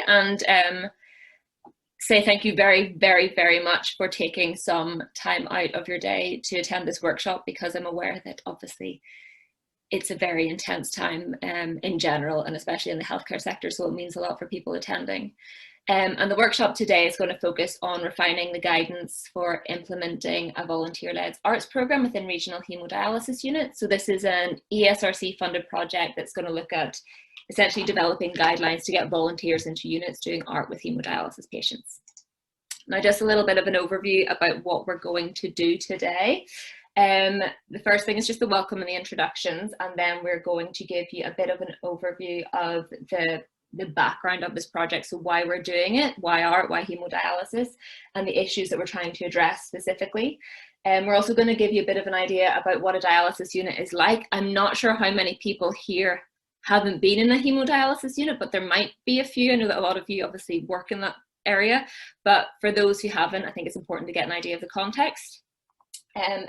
and say thank you very, very, very much for taking some time out of your day to attend this workshop, because I'm aware that obviously it's a very intense time in general, and especially in the healthcare sector, so it means a lot for people attending. And the workshop today is going to focus on refining the guidance for implementing a volunteer-led arts programme within regional haemodialysis units. So this is an ESRC funded project that's going to look at essentially developing guidelines to get volunteers into units doing art with haemodialysis patients. Now, just a little bit of an overview about what we're going to do today. The first thing is just the welcome and the introductions, and then we're going to give you a bit of an overview of the background of this project, so why we're doing it, why art, why haemodialysis, and the issues that we're trying to address specifically. We're also going to give you a bit of an idea about what a dialysis unit is like. I'm not sure how many people here haven't been in a haemodialysis unit, but there might be a few. I know that a lot of you obviously work in that area, but for those who haven't, I think it's important to get an idea of the context.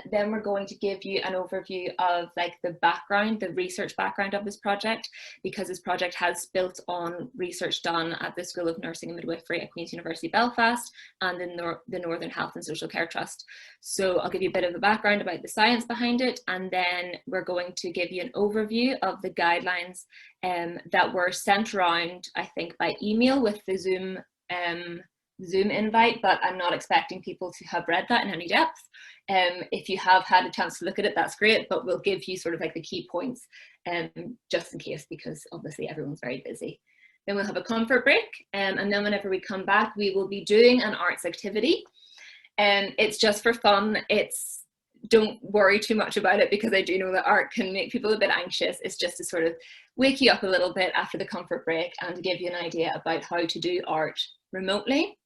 Then we're going to give you an overview of like the background, the research background of this project, because this project has built on research done at the School of Nursing and Midwifery at Queen's University Belfast and in the Northern Health and Social Care Trust. So I'll give you a bit of a background about the science behind it, and then we're going to give you an overview of the guidelines that were sent around, I think, by email with the Zoom invite, but I'm not expecting people to have read that in any depth. If you have had a chance to look at it, that's great, but we'll give you sort of like the key points just in case, because obviously everyone's very busy. Then we'll have a comfort break, and then whenever we come back, we will be doing an arts activity. It's just for fun. Don't worry too much about it, because I do know that art can make people a bit anxious. It's just to sort of wake you up a little bit after the comfort break and to give you an idea about how to do art remotely.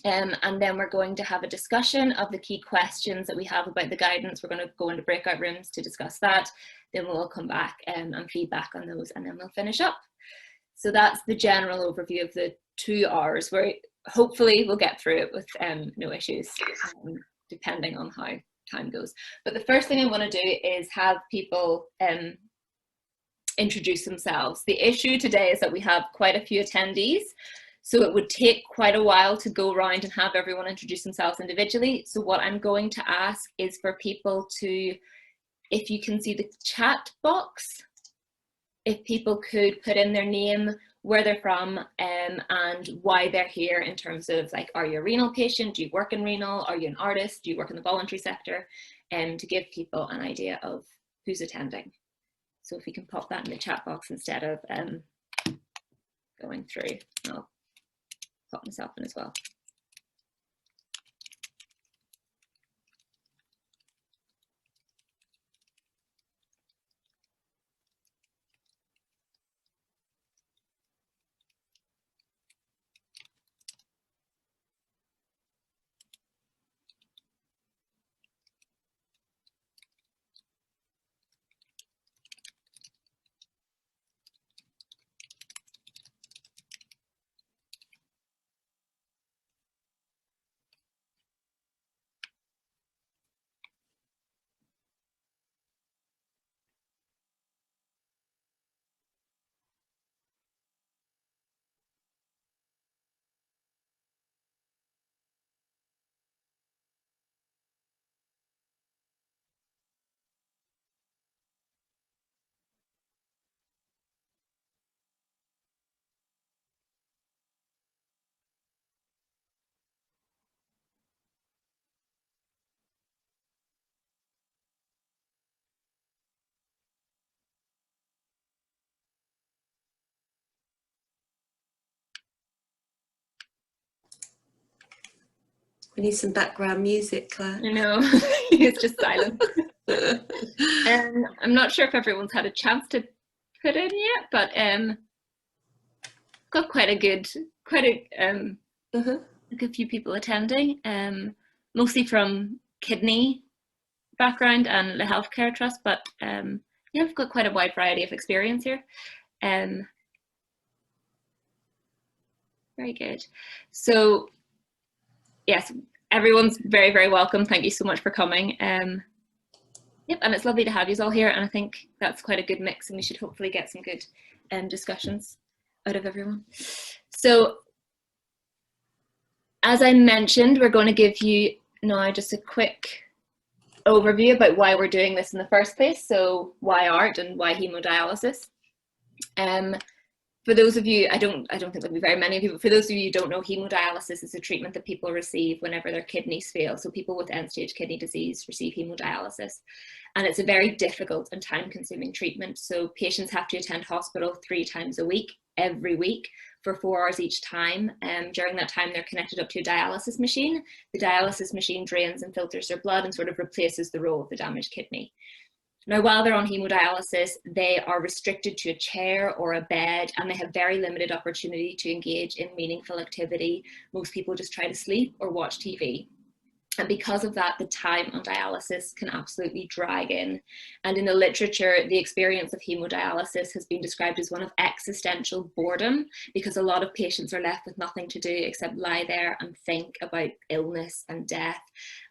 And then we're going to have a discussion of the key questions that we have about the guidance. We're going to go into breakout rooms to discuss that. Then we'll all come back and feedback on those, and then we'll finish up. So that's the general overview of the 2 hours, where hopefully we'll get through it with no issues, depending on how time goes. But the first thing I want to do is have people introduce themselves. The issue today is that we have quite a few attendees, so it would take quite a while to go around and have everyone introduce themselves individually. So what I'm going to ask is for people to, if you can see the chat box, if people could put in their name, where they're from, and why they're here, in terms of like, are you a renal patient? Do you work in renal? Are you an artist? Do you work in the voluntary sector? And to give people an idea of who's attending. So if we can pop that in the chat box instead of going through, I'll pop myself in as well. We need some background music, Claire. I know, it's just silent. I'm not sure if everyone's had a chance to put in yet, but got quite a good few people attending, mostly from kidney background and the healthcare trust, but yeah, we've got quite a wide variety of experience here. Very good. So yes, everyone's very, very welcome. Thank you so much for coming. Yep, and it's lovely to have you all here, and I think that's quite a good mix, and we should hopefully get some good discussions out of everyone. So as I mentioned, we're going to give you now just a quick overview about why we're doing this in the first place. So why art and why hemodialysis. For those of you, I don't think there'll be very many of you, but for those of you who don't know, hemodialysis is a treatment that people receive whenever their kidneys fail. So people with end-stage kidney disease receive hemodialysis. And it's a very difficult and time-consuming treatment. So patients have to attend hospital 3 times a week, every week, for 4 hours each time. During that time, they're connected up to a dialysis machine. The dialysis machine drains and filters their blood and sort of replaces the role of the damaged kidney. Now, while they're on hemodialysis, they are restricted to a chair or a bed, and they have very limited opportunity to engage in meaningful activity. Most people just try to sleep or watch TV. And because of that, the time on dialysis can absolutely drag in. And in the literature, the experience of hemodialysis has been described as one of existential boredom, because a lot of patients are left with nothing to do except lie there and think about illness and death.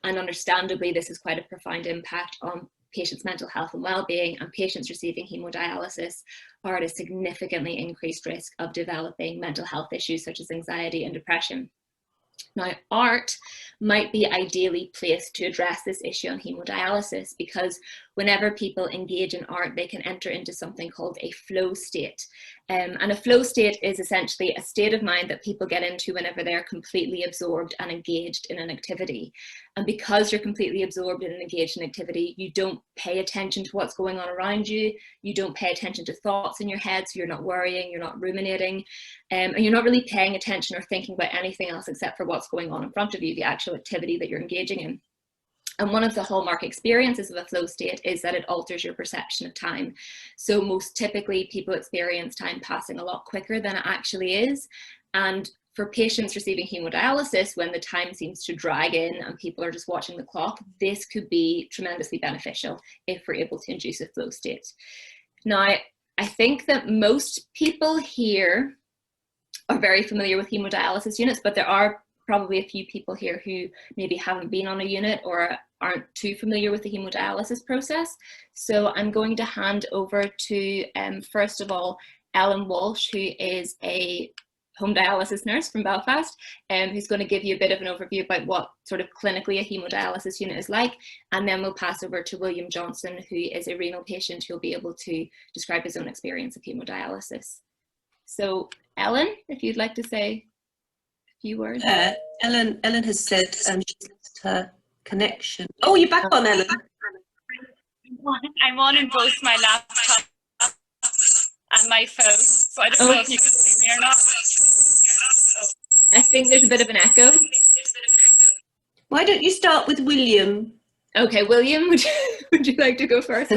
And understandably, this has quite a profound impact on patients' mental health and well-being, and patients receiving hemodialysis are at a significantly increased risk of developing mental health issues such as anxiety and depression. Now, art might be ideally placed to address this issue on hemodialysis, because whenever people engage in art, they can enter into something called a flow state. And a flow state is essentially a state of mind that people get into whenever they're completely absorbed and engaged in an activity. And because you're completely absorbed and engaged in activity, you don't pay attention to what's going on around you. You don't pay attention to thoughts in your head, so you're not worrying, you're not ruminating, and you're not really paying attention or thinking about anything else except for what's going on in front of you, the actual activity that you're engaging in. And one of the hallmark experiences of a flow state is that it alters your perception of time. So most typically people experience time passing a lot quicker than it actually is. And for patients receiving hemodialysis, when the time seems to drag in and people are just watching the clock, this could be tremendously beneficial if we're able to induce a flow state. Now, I think that most people here are very familiar with hemodialysis units, but there are probably a few people here who maybe haven't been on a unit or aren't too familiar with the hemodialysis process. So I'm going to hand over to, first of all, Ellen Walsh, who is a home dialysis nurse from Belfast, who's going to give you a bit of an overview about what sort of clinically a hemodialysis unit is like. And then we'll pass over to William Johnston, who is a renal patient, who'll be able to describe his own experience of hemodialysis. So Ellen, if you'd like to say a few words. Ellen has said she's lost her connection. Oh, you're back on, Ellen. I'm on in both my laptop and my phone, so I don't know if you can see me or not. I think there's a bit of an echo. Why don't you start with William? Okay, William, would you like to go first?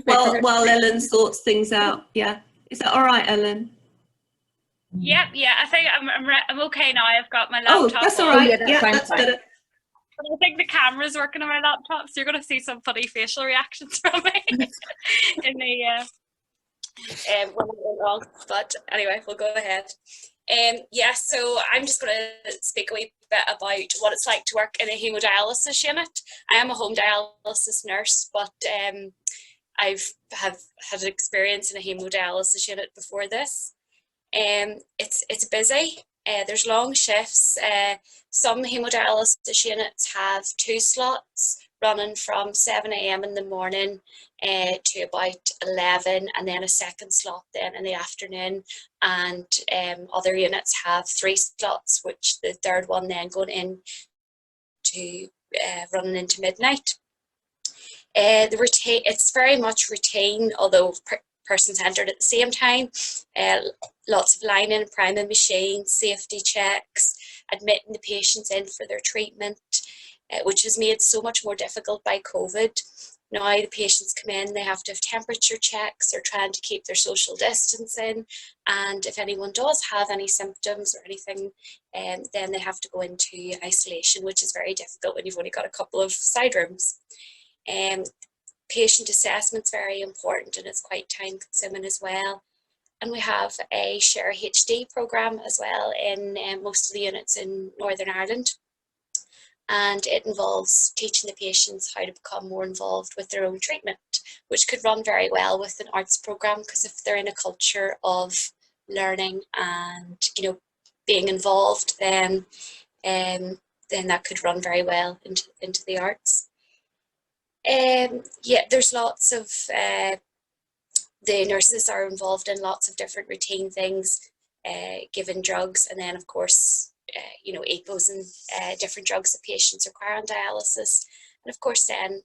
While Ellen sorts things out, yeah. Is that all right, Ellen? Yep, yeah, I think I'm okay now. I've got my laptop. Oh, that's all right. On. Yeah, that's better. But I think the camera's working on my laptop, so you're going to see some funny facial reactions from me in the when it went wrong. But anyway, we'll go ahead. Yeah, so I'm just going to speak a wee bit about what it's like to work in a haemodialysis unit. I am a home dialysis nurse, but I've had experience in a haemodialysis unit before this. It's busy. There's long shifts. Some haemodialysis units have 2 slots running from 7 AM in the morning to about 11, and then a second slot then in the afternoon. And other units have 3 slots, which the third one then going in to running into midnight. It's very much routine, although persons entered at the same time. Lots of lining and priming machines, safety checks, admitting the patients in for their treatment, which was made so much more difficult by COVID. Now the patients come in, they have to have temperature checks, they're trying to keep their social distancing, and if anyone does have any symptoms or anything, then they have to go into isolation, which is very difficult when you've only got a couple of side rooms. Patient assessment's very important, and it's quite time consuming as well. And we have a Share HD programme as well in most of the units in Northern Ireland. And it involves teaching the patients how to become more involved with their own treatment, which could run very well with an arts programme, because if they're in a culture of learning and, you know, being involved, then that could run very well into the arts. Yeah, there's lots of, the nurses are involved in lots of different routine things, given drugs, and then of course, you know, EPOs and different drugs that patients require on dialysis. And of course then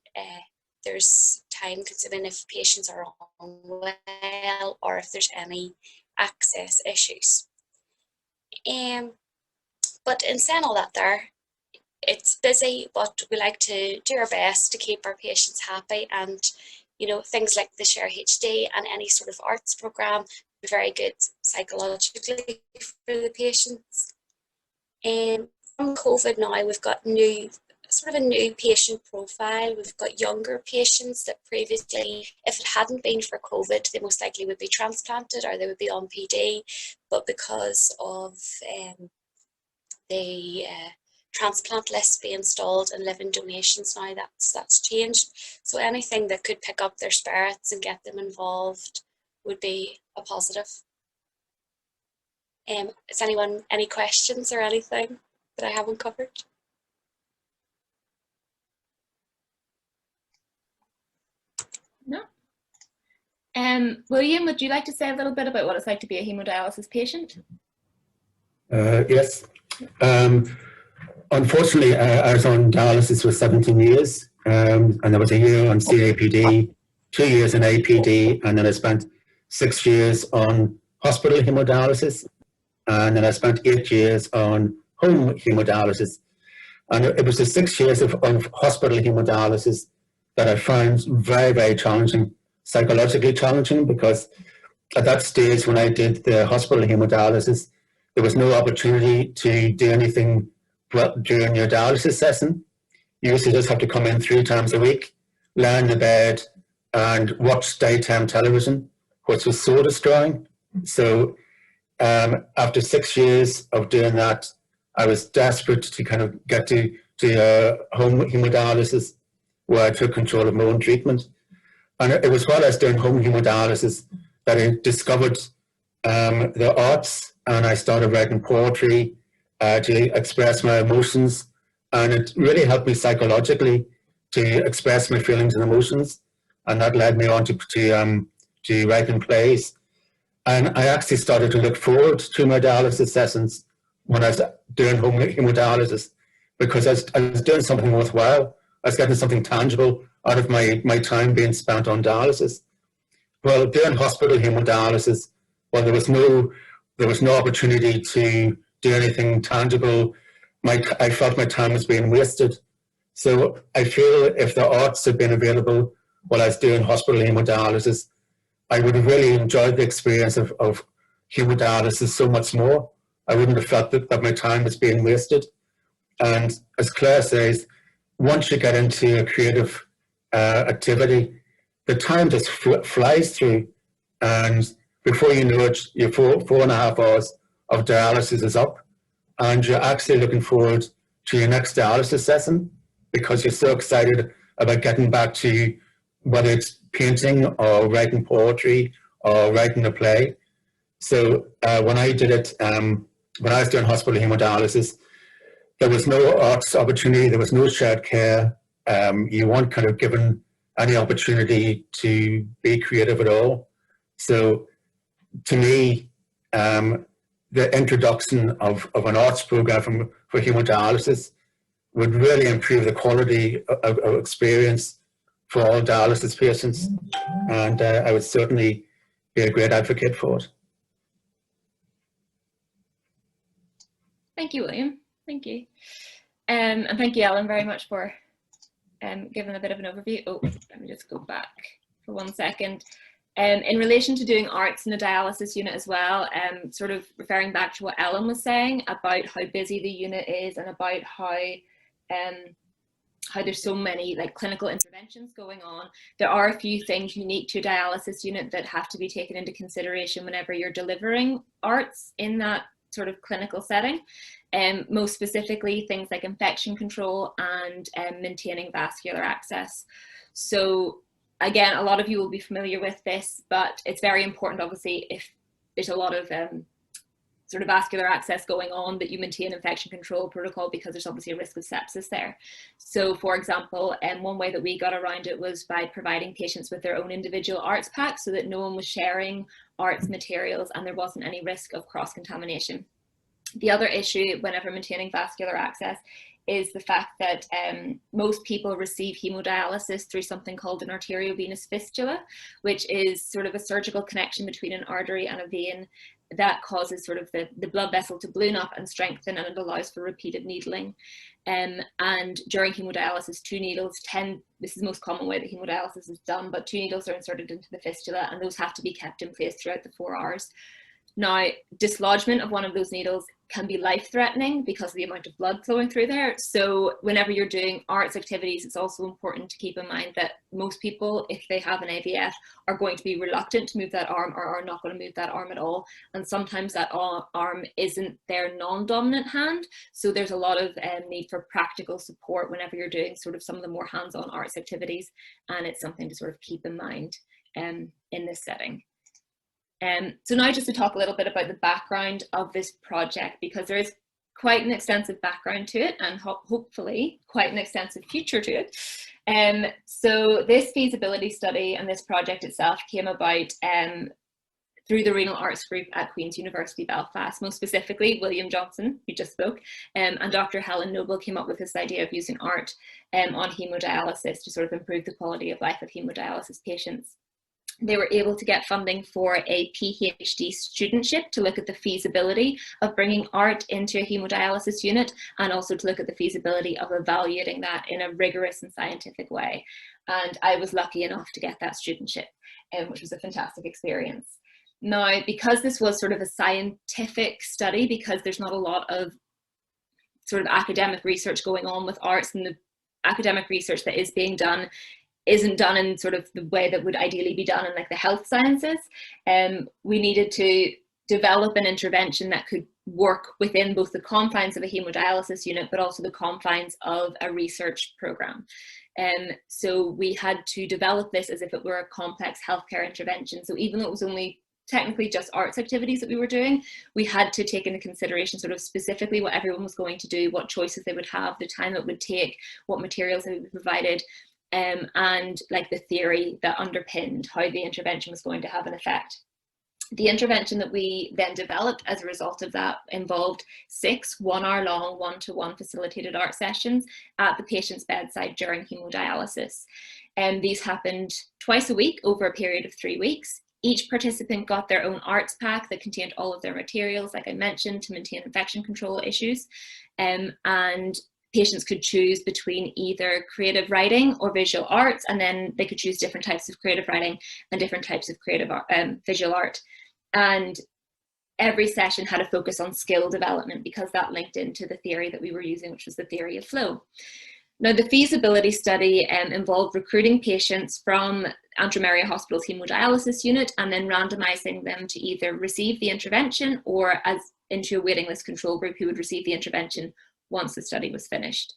there's time consuming if patients are unwell or if there's any access issues. But in saying all that there, it's busy, but we like to do our best to keep our patients happy, and you know, things like the Share HD and any sort of arts programme are very good psychologically for the patients. From COVID now, we've got sort of a new patient profile. We've got younger patients that previously, if it hadn't been for COVID, they most likely would be transplanted or they would be on PD, but because of the transplant list be installed and living donations now, that's changed. So anything that could pick up their spirits and get them involved would be a positive. Is anyone, any questions or anything that I haven't covered? No. William, would you like to say a little bit about what it's like to be a haemodialysis patient? Yes. Unfortunately, I was on dialysis for 17 years, and there was a year on CAPD, 2 years in APD, and then I spent 6 years on hospital hemodialysis, and then I spent 8 years on home hemodialysis. And it was the 6 years of hospital hemodialysis that I found very, very challenging, psychologically challenging, because at that stage when I did the hospital hemodialysis, there was no opportunity to do anything during your dialysis session. You used to just have to come in 3 times a week, lie in the bed and watch daytime television, which was soul destroying. So after 6 years of doing that, I was desperate to kind of get to home hemodialysis, where I took control of my own treatment. And it was while I was doing home hemodialysis that I discovered the arts, and I started writing poetry to express my emotions. And it really helped me psychologically to express my feelings and emotions. And that led me on to writing plays. And I actually started to look forward to my dialysis sessions when I was doing home hemodialysis, because I was doing something worthwhile. I was getting something tangible out of my time being spent on dialysis. Well, doing hospital hemodialysis, well, there was no opportunity to do anything tangible. I felt my time was being wasted. So I feel if the arts had been available while I was doing hospital hemodialysis, I would have really enjoyed the experience of hemodialysis so much more. I wouldn't have felt that my time was being wasted. And as Claire says, once you get into a creative activity, the time just flies through, and before you know it, your 4.5 hours of dialysis is up, and you're actually looking forward to your next dialysis session because you're so excited about getting back to whether it's painting or writing poetry or writing a play. So when I did it, when I was doing hospital hemodialysis, there was no arts opportunity, there was no shared care. You weren't kind of given any opportunity to be creative at all. So to me, the introduction of an arts program for hemodialysis would really improve the quality of experience for all dialysis patients. And I would certainly be a great advocate for it. Thank you, William. Thank you. And thank you, Ellen, very much for giving a bit of an overview. Oh, let me just go back for 1 second. In relation to doing arts in the dialysis unit as well, sort of referring back to what Ellen was saying about how busy the unit is and about how there's so many like clinical interventions going on, there are a few things unique to a dialysis unit that have to be taken into consideration whenever you're delivering arts in that sort of clinical setting. Most specifically, things like infection control and maintaining vascular access. So again, a lot of you will be familiar with this, but it's very important, obviously, if there's a lot of sort of vascular access going on, that you maintain infection control protocol because there's obviously a risk of sepsis there. So for example, one way that we got around it was by providing patients with their own individual ARTS pack so that no one was sharing ARTS materials and there wasn't any risk of cross-contamination. The other issue whenever maintaining vascular access is the fact that most people receive hemodialysis through something called an arteriovenous fistula, which is sort of a surgical connection between an artery and a vein that causes sort of the blood vessel to balloon up and strengthen, and it allows for repeated needling. And during hemodialysis, two needles this is the most common way that hemodialysis is done, but two needles are inserted into the fistula and those have to be kept in place throughout the 4 hours. Now, dislodgement of one of those needles can be life-threatening because of the amount of blood flowing through there. So whenever you're doing ARTS activities, it's also important to keep in mind that most people, if they have an AVF, are going to be reluctant to move that arm or are not going to move that arm at all. And sometimes that arm isn't their non-dominant hand. So there's a lot of need for practical support whenever you're doing sort of some of the more hands-on ARTS activities. And it's something to sort of keep in mind in this setting. So now just to talk a little bit about the background of this project, because there is quite an extensive background to it and hopefully quite an extensive future to it. So this feasibility study and this project itself came about through the Renal Arts Group at Queen's University Belfast, most specifically William Johnston, who just spoke, and Dr Helen Noble came up with this idea of using art on haemodialysis to sort of improve the quality of life of haemodialysis patients. They were able to get funding for a PhD studentship to look at the feasibility of bringing art into a haemodialysis unit and also to look at the feasibility of evaluating that in a rigorous and scientific way. And I was lucky enough to get that studentship, which was a fantastic experience. Now, because this was sort of a scientific study, because there's not a lot of sort of academic research going on with arts, and the academic research that is being done isn't done in sort of the way that would ideally be done in like the health sciences, we needed to develop an intervention that could work within both the confines of a hemodialysis unit, but also the confines of a research program. So we had to develop this as if it were a complex healthcare intervention. So even though it was only technically just arts activities that we were doing, we had to take into consideration sort of specifically what everyone was going to do, what choices they would have, the time it would take, what materials they would be provided, and like the theory that underpinned how the intervention was going to have an effect. The intervention that we then developed as a result of that involved 6 one-hour-long, one-to-one facilitated art sessions at the patient's bedside during hemodialysis. These happened twice a week over a period of 3 weeks. Each participant got their own arts pack that contained all of their materials, like I mentioned, to maintain infection control issues. And patients could choose between either creative writing or visual arts, and then they could choose different types of creative writing and different types of creative art, visual art. And every session had a focus on skill development because that linked into the theory that we were using, which was the theory of flow. Now, the feasibility study involved recruiting patients from Antrim Area Hospital's haemodialysis unit and then randomizing them to either receive the intervention or as into a waiting list control group who would receive the intervention once the study was finished.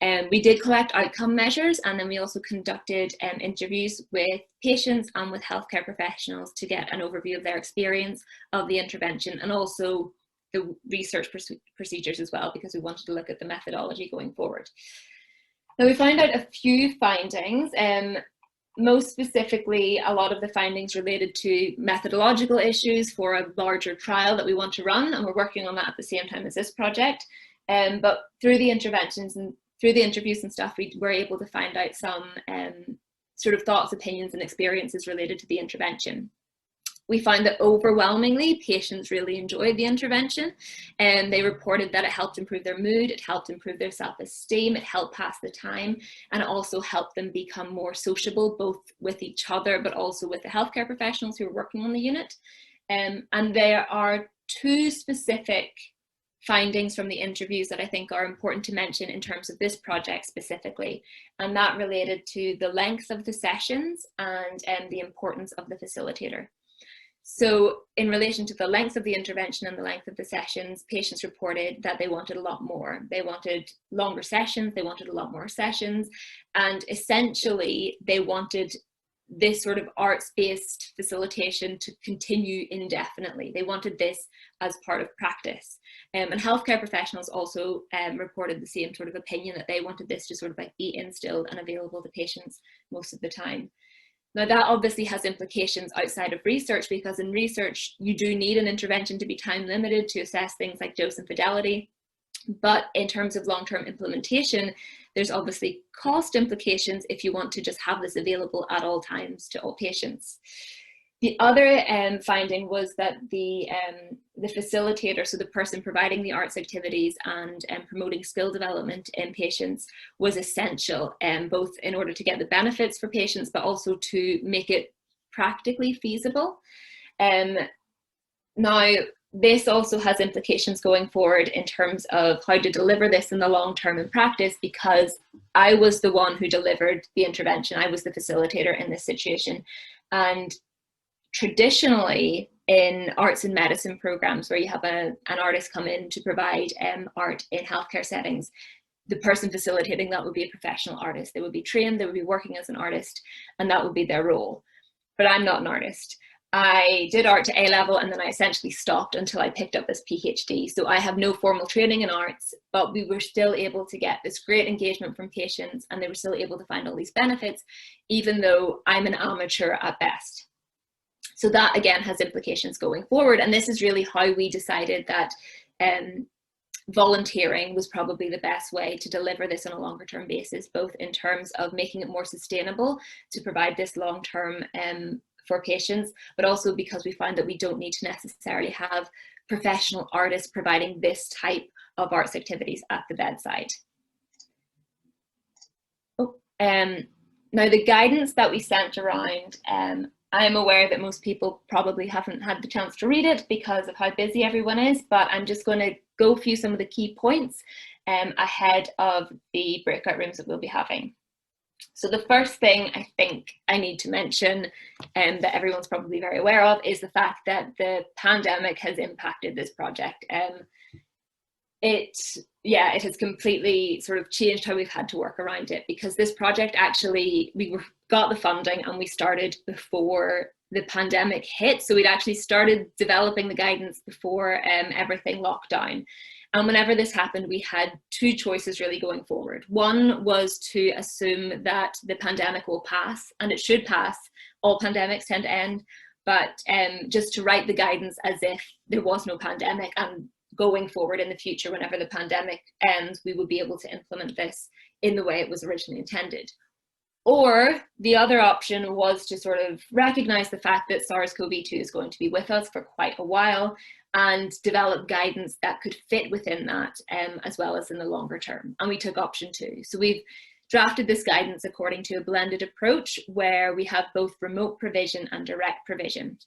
We did collect outcome measures, and then we also conducted interviews with patients and with healthcare professionals to get an overview of their experience of the intervention and also the research procedures as well, because we wanted to look at the methodology going forward. Now, we found out a few findings. Most specifically, a lot of the findings related to methodological issues for a larger trial that we want to run, and we're working on that at the same time as this project. But through the interventions and through the interviews and stuff, we were able to find out some sort of thoughts, opinions and experiences related to the intervention. We found that overwhelmingly patients really enjoyed the intervention, and they reported that it helped improve their mood, it helped improve their self-esteem, it helped pass the time, and it also helped them become more sociable, both with each other but also with the healthcare professionals who were working on the unit. And there are 2 specific findings from the interviews that I think are important to mention in terms of this project specifically, and that related to the length of the sessions and the importance of the facilitator. So in relation to the length of the intervention and the length of the sessions, patients reported that they wanted a lot more. They wanted longer sessions, they wanted a lot more sessions, and essentially they wanted this sort of arts-based facilitation to continue indefinitely. They wanted this as part of practice. And healthcare professionals also reported the same sort of opinion, that they wanted this to sort of like be instilled and available to patients most of the time. Now that obviously has implications outside of research, because in research you do need an intervention to be time limited to assess things like dose and fidelity. But in terms of long-term implementation, there's obviously cost implications if you want to just have this available at all times to all patients. The other finding was that the facilitator, so the person providing the arts activities and promoting skill development in patients, was essential, both in order to get the benefits for patients, but also to make it practically feasible. Now, this also has implications going forward in terms of how to deliver this in the long term in practice, because I was the one who delivered the intervention. I was the facilitator in this situation. And traditionally in arts and medicine programs where you have an artist come in to provide art in healthcare settings, the person facilitating that would be a professional artist. They would be trained, they would be working as an artist, and that would be their role. But I'm not an artist. I did art to A-level, and then I essentially stopped until I picked up this PhD. So I have no formal training in arts, but we were still able to get this great engagement from patients, and they were still able to find all these benefits, even though I'm an amateur at best. So that again has implications going forward. And this is really how we decided that volunteering was probably the best way to deliver this on a longer term basis, both in terms of making it more sustainable to provide this long term for patients, but also because we find that we don't need to necessarily have professional artists providing this type of arts activities at the bedside. Now the guidance that we sent around, I'm aware that most people probably haven't had the chance to read it because of how busy everyone is, but I'm just going to go through some of the key points ahead of the breakout rooms that we'll be having. So the first thing I think I need to mention, that everyone's probably very aware of, is the fact that the pandemic has impacted this project. It has completely sort of changed how we've had to work around it, because this project actually, got the funding and we started before the pandemic hit. So we'd actually started developing the guidance before everything locked down. And whenever this happened, we had two choices really going forward. One was to assume that the pandemic will pass, and it should pass. All pandemics tend to end, but just to write the guidance as if there was no pandemic, and going forward in the future, whenever the pandemic ends, we would be able to implement this in the way it was originally intended. Or the other option was to sort of recognize the fact that SARS-CoV-2 is going to be with us for quite a while, and develop guidance that could fit within that, as well as in the longer term. And we took option 2. So we've drafted this guidance according to a blended approach where we have both remote provision and direct provision.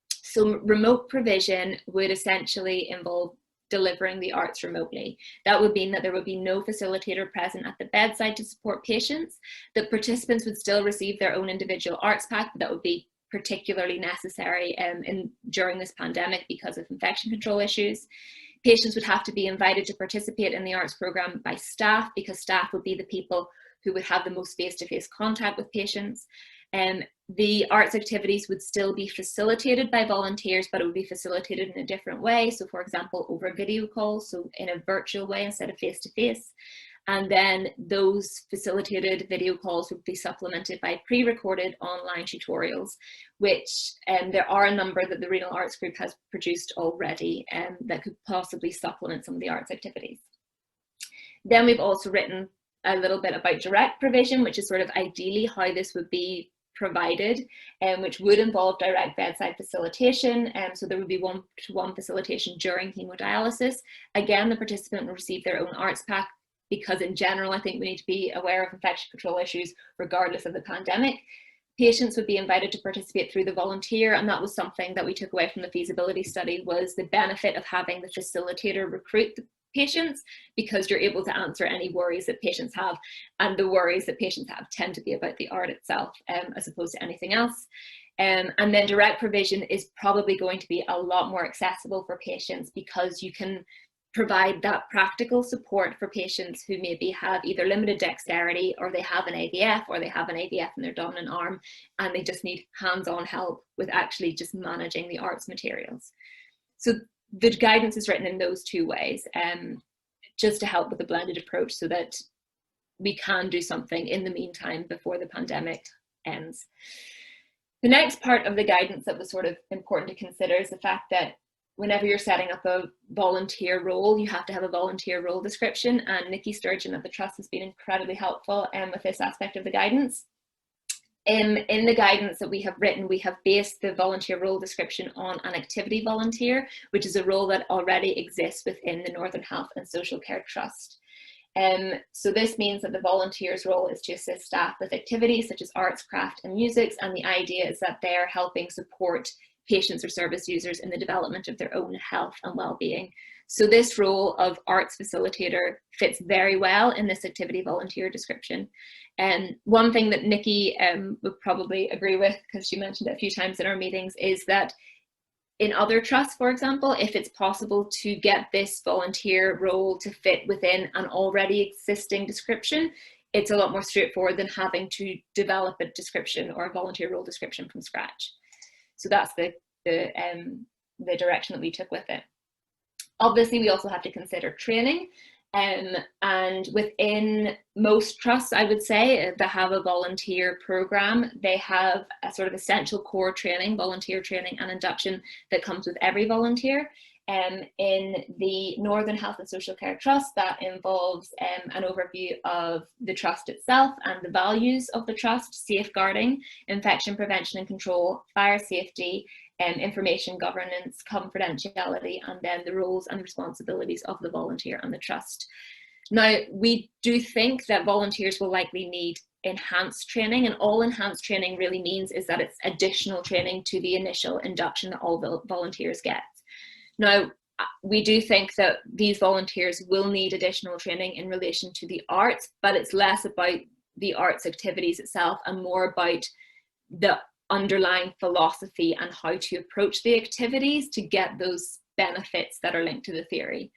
So remote provision would essentially involve delivering the arts remotely. That would mean that there would be no facilitator present at the bedside to support patients. The participants would still receive their own individual arts pack, but that would be particularly necessary during this pandemic because of infection control issues. Patients would have to be invited to participate in the arts program by staff, because staff would be the people who would have the most face-to-face contact with patients. The arts activities would still be facilitated by volunteers, but it would be facilitated in a different way. So for example, over video calls, so in a virtual way instead of face-to-face. And then those facilitated video calls would be supplemented by pre-recorded online tutorials, which there are a number that the Renal Arts Group has produced already that could possibly supplement some of the arts activities. Then we've also written a little bit about direct provision, which is sort of ideally how this would be provided, which would involve direct bedside facilitation. So there would be one-to-one facilitation during haemodialysis. Again, the participant will receive their own arts pack, because in general, I think we need to be aware of infection control issues regardless of the pandemic. Patients would be invited to participate through the volunteer, and that was something that we took away from the feasibility study, was the benefit of having the facilitator recruit the patients, because you're able to answer any worries that patients have, and the worries that patients have tend to be about the art itself as opposed to anything else. And then direct provision is probably going to be a lot more accessible for patients, because you can provide that practical support for patients who maybe have either limited dexterity, or they have an AVF, or they have an AVF in their dominant arm, and they just need hands-on help with actually just managing the ARTS materials. So the guidance is written in those two ways, just to help with a blended approach so that we can do something in the meantime before the pandemic ends. The next part of the guidance that was sort of important to consider is the fact that whenever you're setting up a volunteer role, you have to have a volunteer role description, and Nikki Sturgeon at the Trust has been incredibly helpful with this aspect of the guidance. In the guidance that we have written, we have based the volunteer role description on an activity volunteer, which is a role that already exists within the Northern Health and Social Care Trust. So this means that the volunteer's role is to assist staff with activities such as arts, craft and music, and the idea is that they're helping support patients or service users in the development of their own health and well-being. So this role of arts facilitator fits very well in this activity volunteer description. And one thing that Nikki would probably agree with, because she mentioned it a few times in our meetings, is that in other trusts, for example, if it's possible to get this volunteer role to fit within an already existing description, it's a lot more straightforward than having to develop a description or a volunteer role description from scratch. So that's the direction that we took with it. Obviously, we also have to consider training. And within most trusts, I would say, that have a volunteer program, they have a sort of essential core training, volunteer training and induction that comes with every volunteer. In the Northern Health and Social Care Trust, that involves an overview of the trust itself and the values of the trust: safeguarding, infection prevention and control, fire safety, information governance, confidentiality, and then the roles and responsibilities of the volunteer and the trust. Now, we do think that volunteers will likely need enhanced training, and all enhanced training really means is that it's additional training to the initial induction that all volunteers get. Now, we do think that these volunteers will need additional training in relation to the arts, but it's less about the arts activities itself and more about the underlying philosophy and how to approach the activities to get those benefits that are linked to the theory.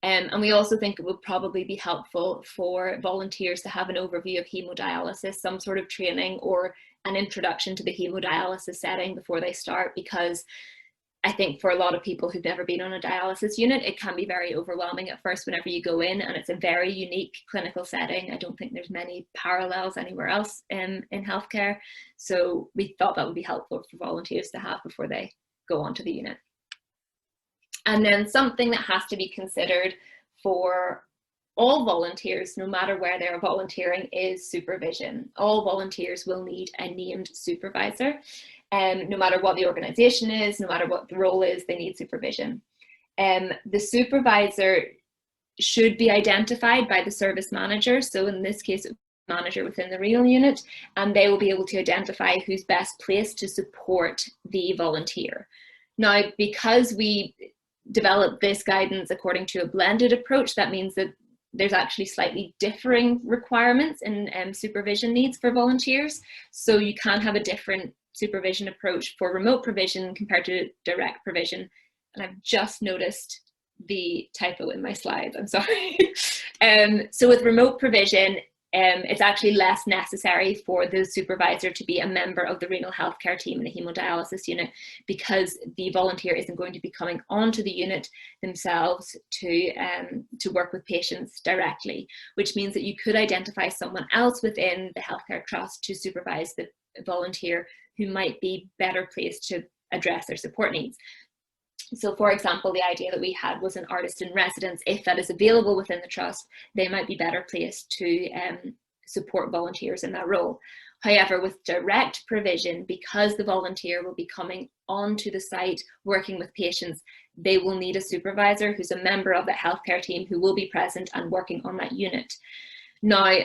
And we also think it would probably be helpful for volunteers to have an overview of haemodialysis, some sort of training or an introduction to the haemodialysis setting before they start, because I think for a lot of people who've never been on a dialysis unit, it can be very overwhelming at first whenever you go in, and it's a very unique clinical setting. I don't think there's many parallels anywhere else in healthcare. So we thought that would be helpful for volunteers to have before they go onto the unit. And then something that has to be considered for all volunteers, no matter where they're volunteering, is supervision. All volunteers will need a named supervisor. No matter what the organisation is, no matter what the role is, they need supervision. The supervisor should be identified by the service manager. So in this case, manager within the renal unit, and they will be able to identify who's best placed to support the volunteer. Now, because we developed this guidance according to a blended approach, that means that there's actually slightly differing requirements in supervision needs for volunteers. So you can have a different supervision approach for remote provision compared to direct provision. And I've just noticed the typo in my slides, I'm sorry. So with remote provision, it's actually less necessary for the supervisor to be a member of the renal healthcare team in the haemodialysis unit, because the volunteer isn't going to be coming onto the unit themselves to work with patients directly, which means that you could identify someone else within the healthcare trust to supervise the volunteer who might be better placed to address their support needs. So for example, the idea that we had was an artist in residence. If that is available within the trust, they might be better placed to support volunteers in that role. However, with direct provision, because the volunteer will be coming onto the site working with patients, they will need a supervisor who's a member of the healthcare team who will be present and working on that unit. Now,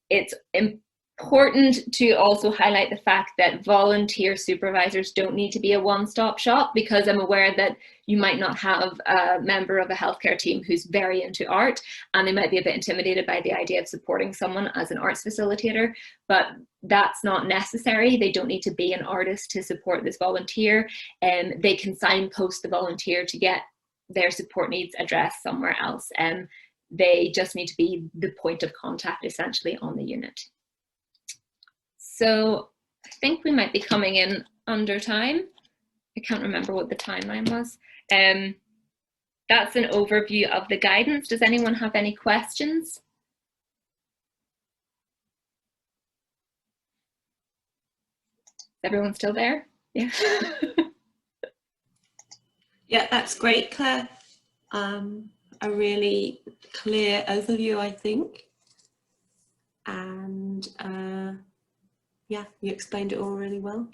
it's important to also highlight the fact that volunteer supervisors don't need to be a one-stop shop, because I'm aware that you might not have a member of a healthcare team who's very into art, and they might be a bit intimidated by the idea of supporting someone as an arts facilitator, but that's not necessary. They don't need to be an artist to support this volunteer, and they can signpost the volunteer to get their support needs addressed somewhere else. They just need to be the point of contact essentially on the unit. So I think we might be coming in under time. I can't remember what the timeline was. That's an overview of the guidance. Does anyone have any questions? Is everyone still there? Yeah. Yeah, that's great, Claire. A really clear overview, I think. And yeah, you explained it all really well.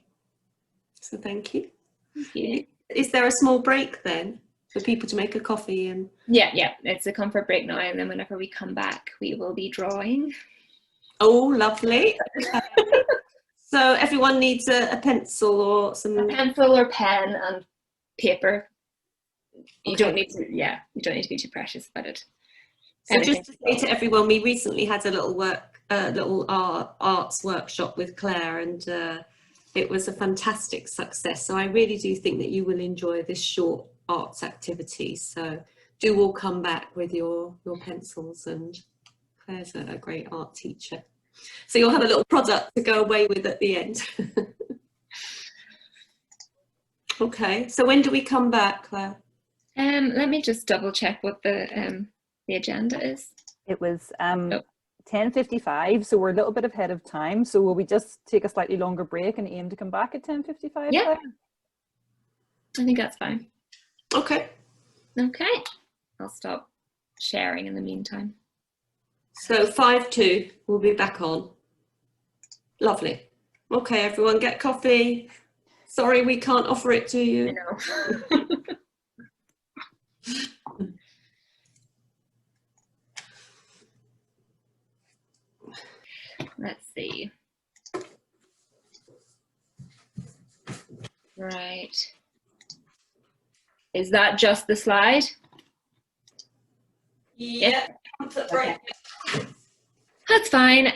So thank you. Thank you. Is there a small break then for people to make a coffee? And Yeah, it's a comfort break now, and then whenever we come back, we will be drawing. Oh, lovely. So everyone needs a pencil or some... A pencil or pen and paper. You Okay. don't need to, you don't need to be too precious about it. So just to say to everyone, we recently had a little arts workshop with Claire, and it was a fantastic success. So I really do think that you will enjoy this short arts activity. So do all come back with your pencils, and Claire's a great art teacher. So you'll have a little product to go away with at the end. Okay, so when do we come back, Claire? Let me just double check what the agenda is. It was 10:55, so we're a little bit ahead of time. So will we just take a slightly longer break and aim to come back at 10:55? Yeah, I think that's fine. Okay. Okay, I'll stop sharing in the meantime. So 5:02, we'll be back on. Lovely. Okay, everyone, get coffee. Sorry we can't offer it to you. I know. Let's see. Right. Is that just the slide? Yeah. Okay. That's fine.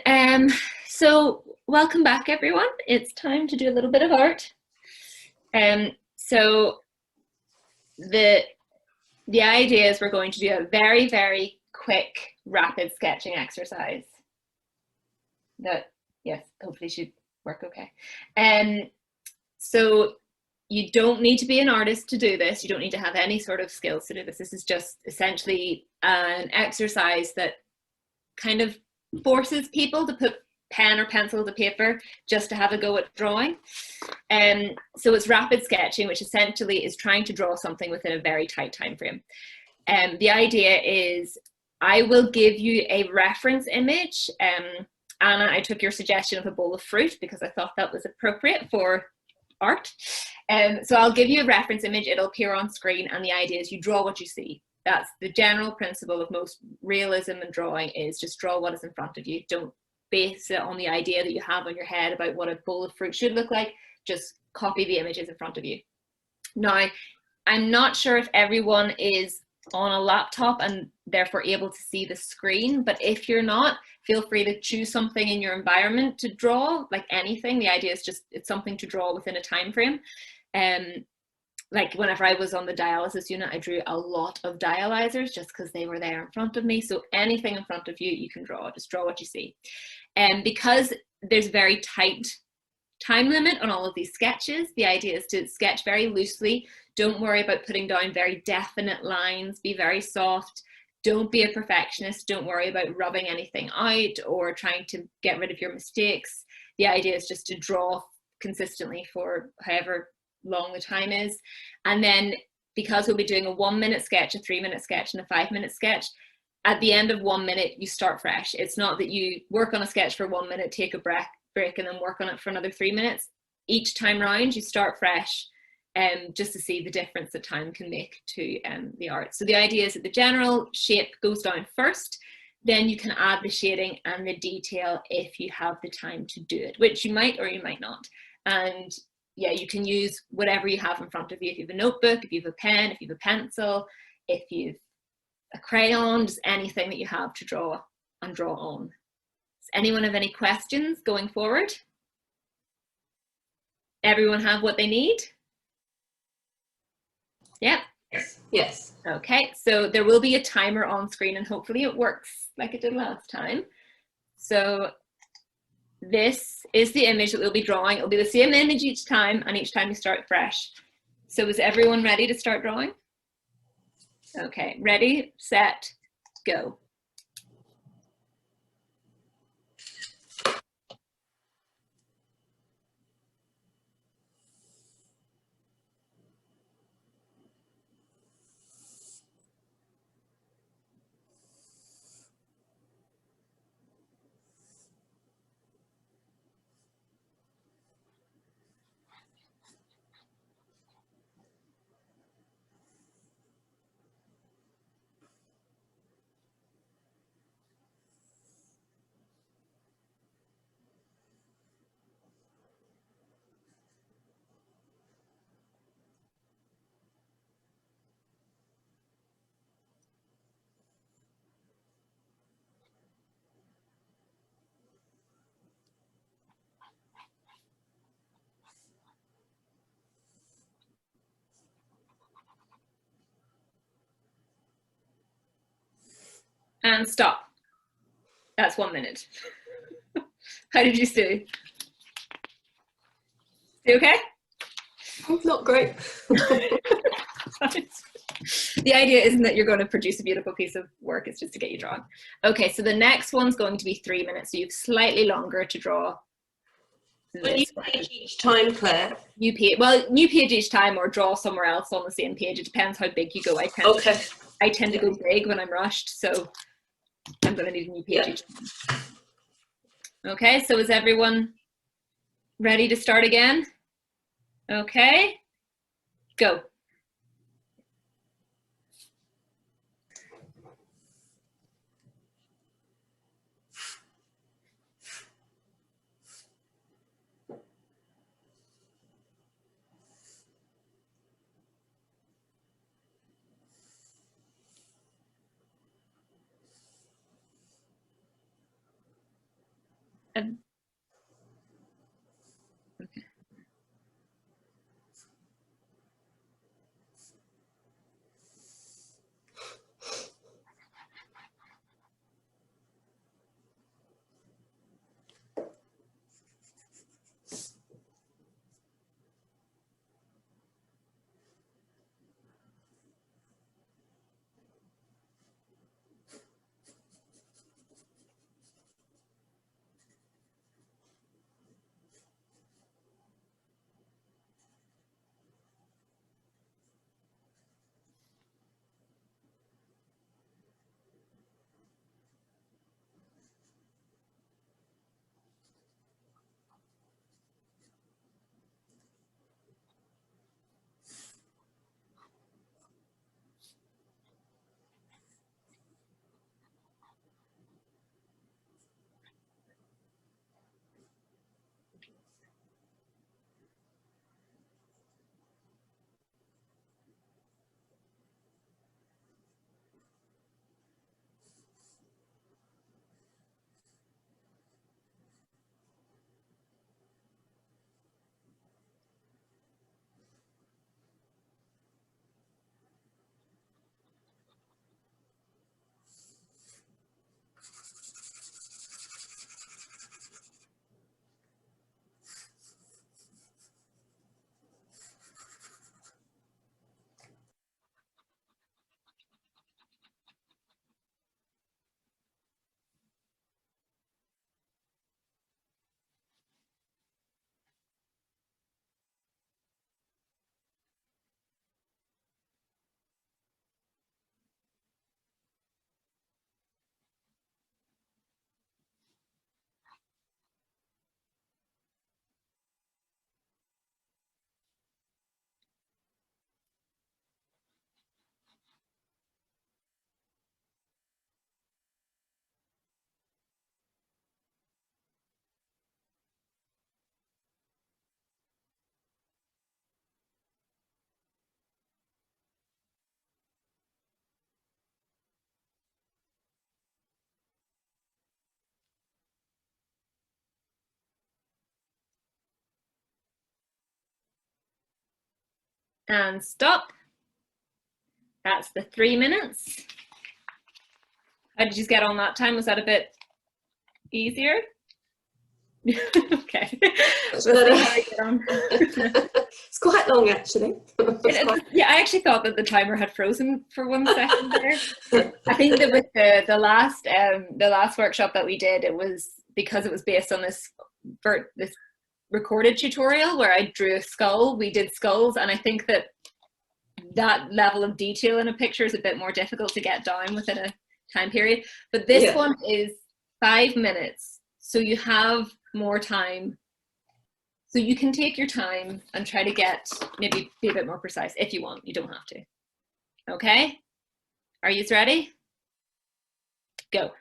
So welcome back, everyone. It's time to do a little bit of art. So the idea is we're going to do a very, very quick, rapid sketching exercise. That, yes, hopefully should work okay. So you don't need to be an artist to do this. You don't need to have any sort of skills to do this. This is just essentially an exercise that kind of forces people to put pen or pencil to paper just to have a go at drawing. So it's rapid sketching, which essentially is trying to draw something within a very tight time frame. The idea is I will give you a reference image. Anna, I took your suggestion of a bowl of fruit because I thought that was appropriate for art. So I'll give you a reference image, it'll appear on screen, and the idea is you draw what you see. That's the general principle of most realism and drawing, is just draw what is in front of you. Don't base it on the idea that you have in your head about what a bowl of fruit should look like. Just copy the images in front of you. Now, I'm not sure if everyone is on a laptop and therefore able to see the screen, but if you're not, feel free to choose something in your environment to draw, like anything. The idea is just it's something to draw within a time frame. Like whenever I was on the dialysis unit, I drew a lot of dialyzers just because they were there in front of me. So anything in front of you, you can draw. Just draw what you see. And because there's a very tight time limit on all of these sketches, the idea is to sketch very loosely. Don't worry about putting down very definite lines. Be very soft. Don't be a perfectionist. Don't worry about rubbing anything out or trying to get rid of your mistakes. The idea is just to draw consistently for however long the time is. And then because we'll be doing a 1 minute sketch, a 3 minute sketch, and a 5 minute sketch, at the end of 1 minute, you start fresh. It's not that you work on a sketch for 1 minute, take a break, and then work on it for another 3 minutes. Each time round, you start fresh, just to see the difference that time can make to the art. So the idea is that the general shape goes down first, then you can add the shading and the detail if you have the time to do it, which you might or you might not. And yeah, you can use whatever you have in front of you. If you have a notebook, if you have a pen, if you have a pencil, if you've a crayon, just anything that you have to draw and draw on. Does anyone have any questions going forward? Everyone have what they need? Yeah. Yes. Yes. Okay, so there will be a timer on screen and hopefully it works like it did last time. So this is the image that we'll be drawing. It'll be the same image each time, and each time we start fresh. So is everyone ready to start drawing? Okay, ready, set, go. And stop. That's 1 minute. How did you do? You okay? Not great. The idea isn't that you're going to produce a beautiful piece of work, it's just to get you drawn. Okay, so the next one's going to be 3 minutes, so you've slightly longer to draw. But you page each time, Claire. New page each time, or draw somewhere else on the same page. It depends how big you go. I tend to go big when I'm rushed, so I'm going to need a new page each time. Okay, so is everyone ready to start again? Okay, go. Okay. And stop. That's the 3 minutes. How did you get on that time? Was that a bit easier? Okay. We'll see how I get on. It's quite long, actually. Yeah, I actually thought that the timer had frozen for 1 second there. I think that with the last workshop that we did, it was because it was based on this recorded tutorial where I drew a skull. We did skulls, and I think that level of detail in a picture is a bit more difficult to get down within a time period. But this one is 5 minutes, so you have more time. So you can take your time and try to maybe be a bit more precise if you want. You don't have to. Okay? Are you ready? Go.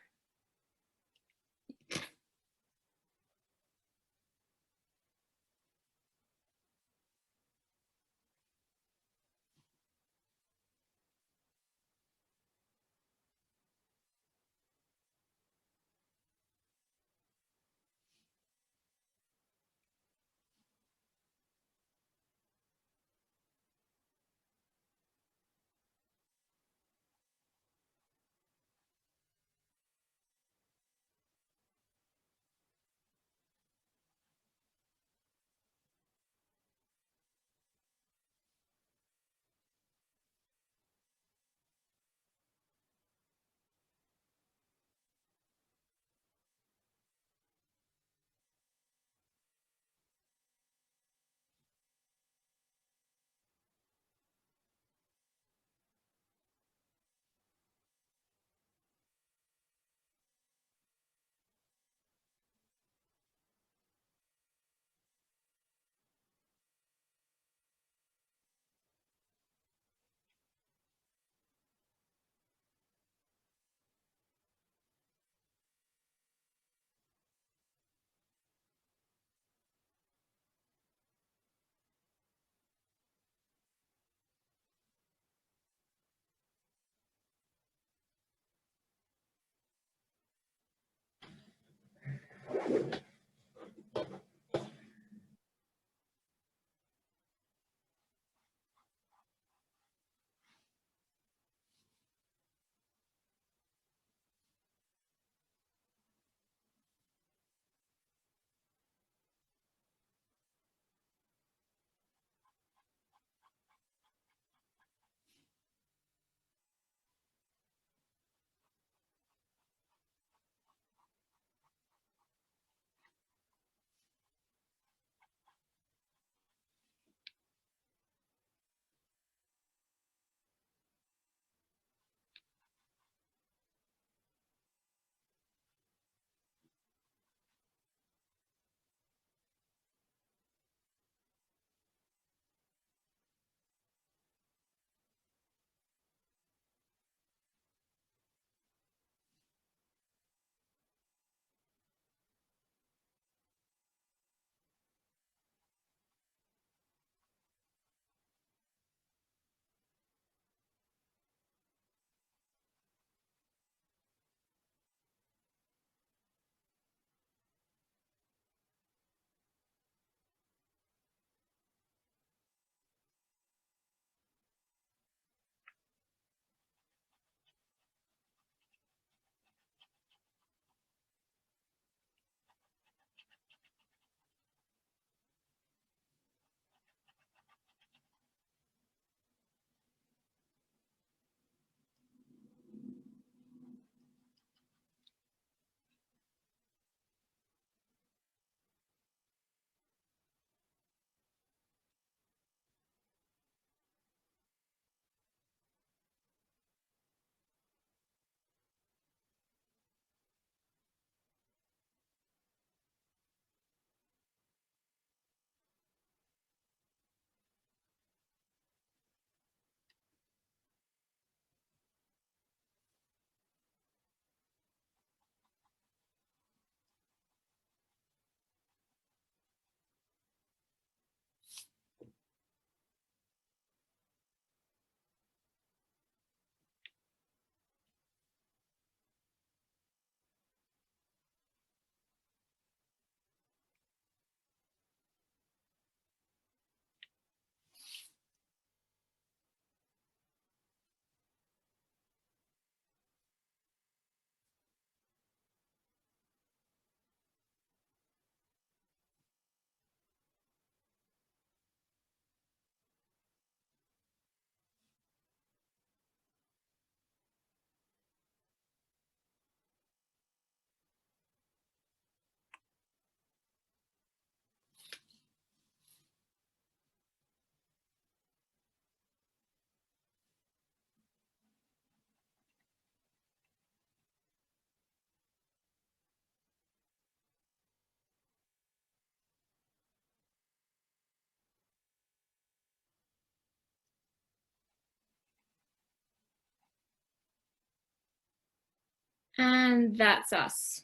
And that's us.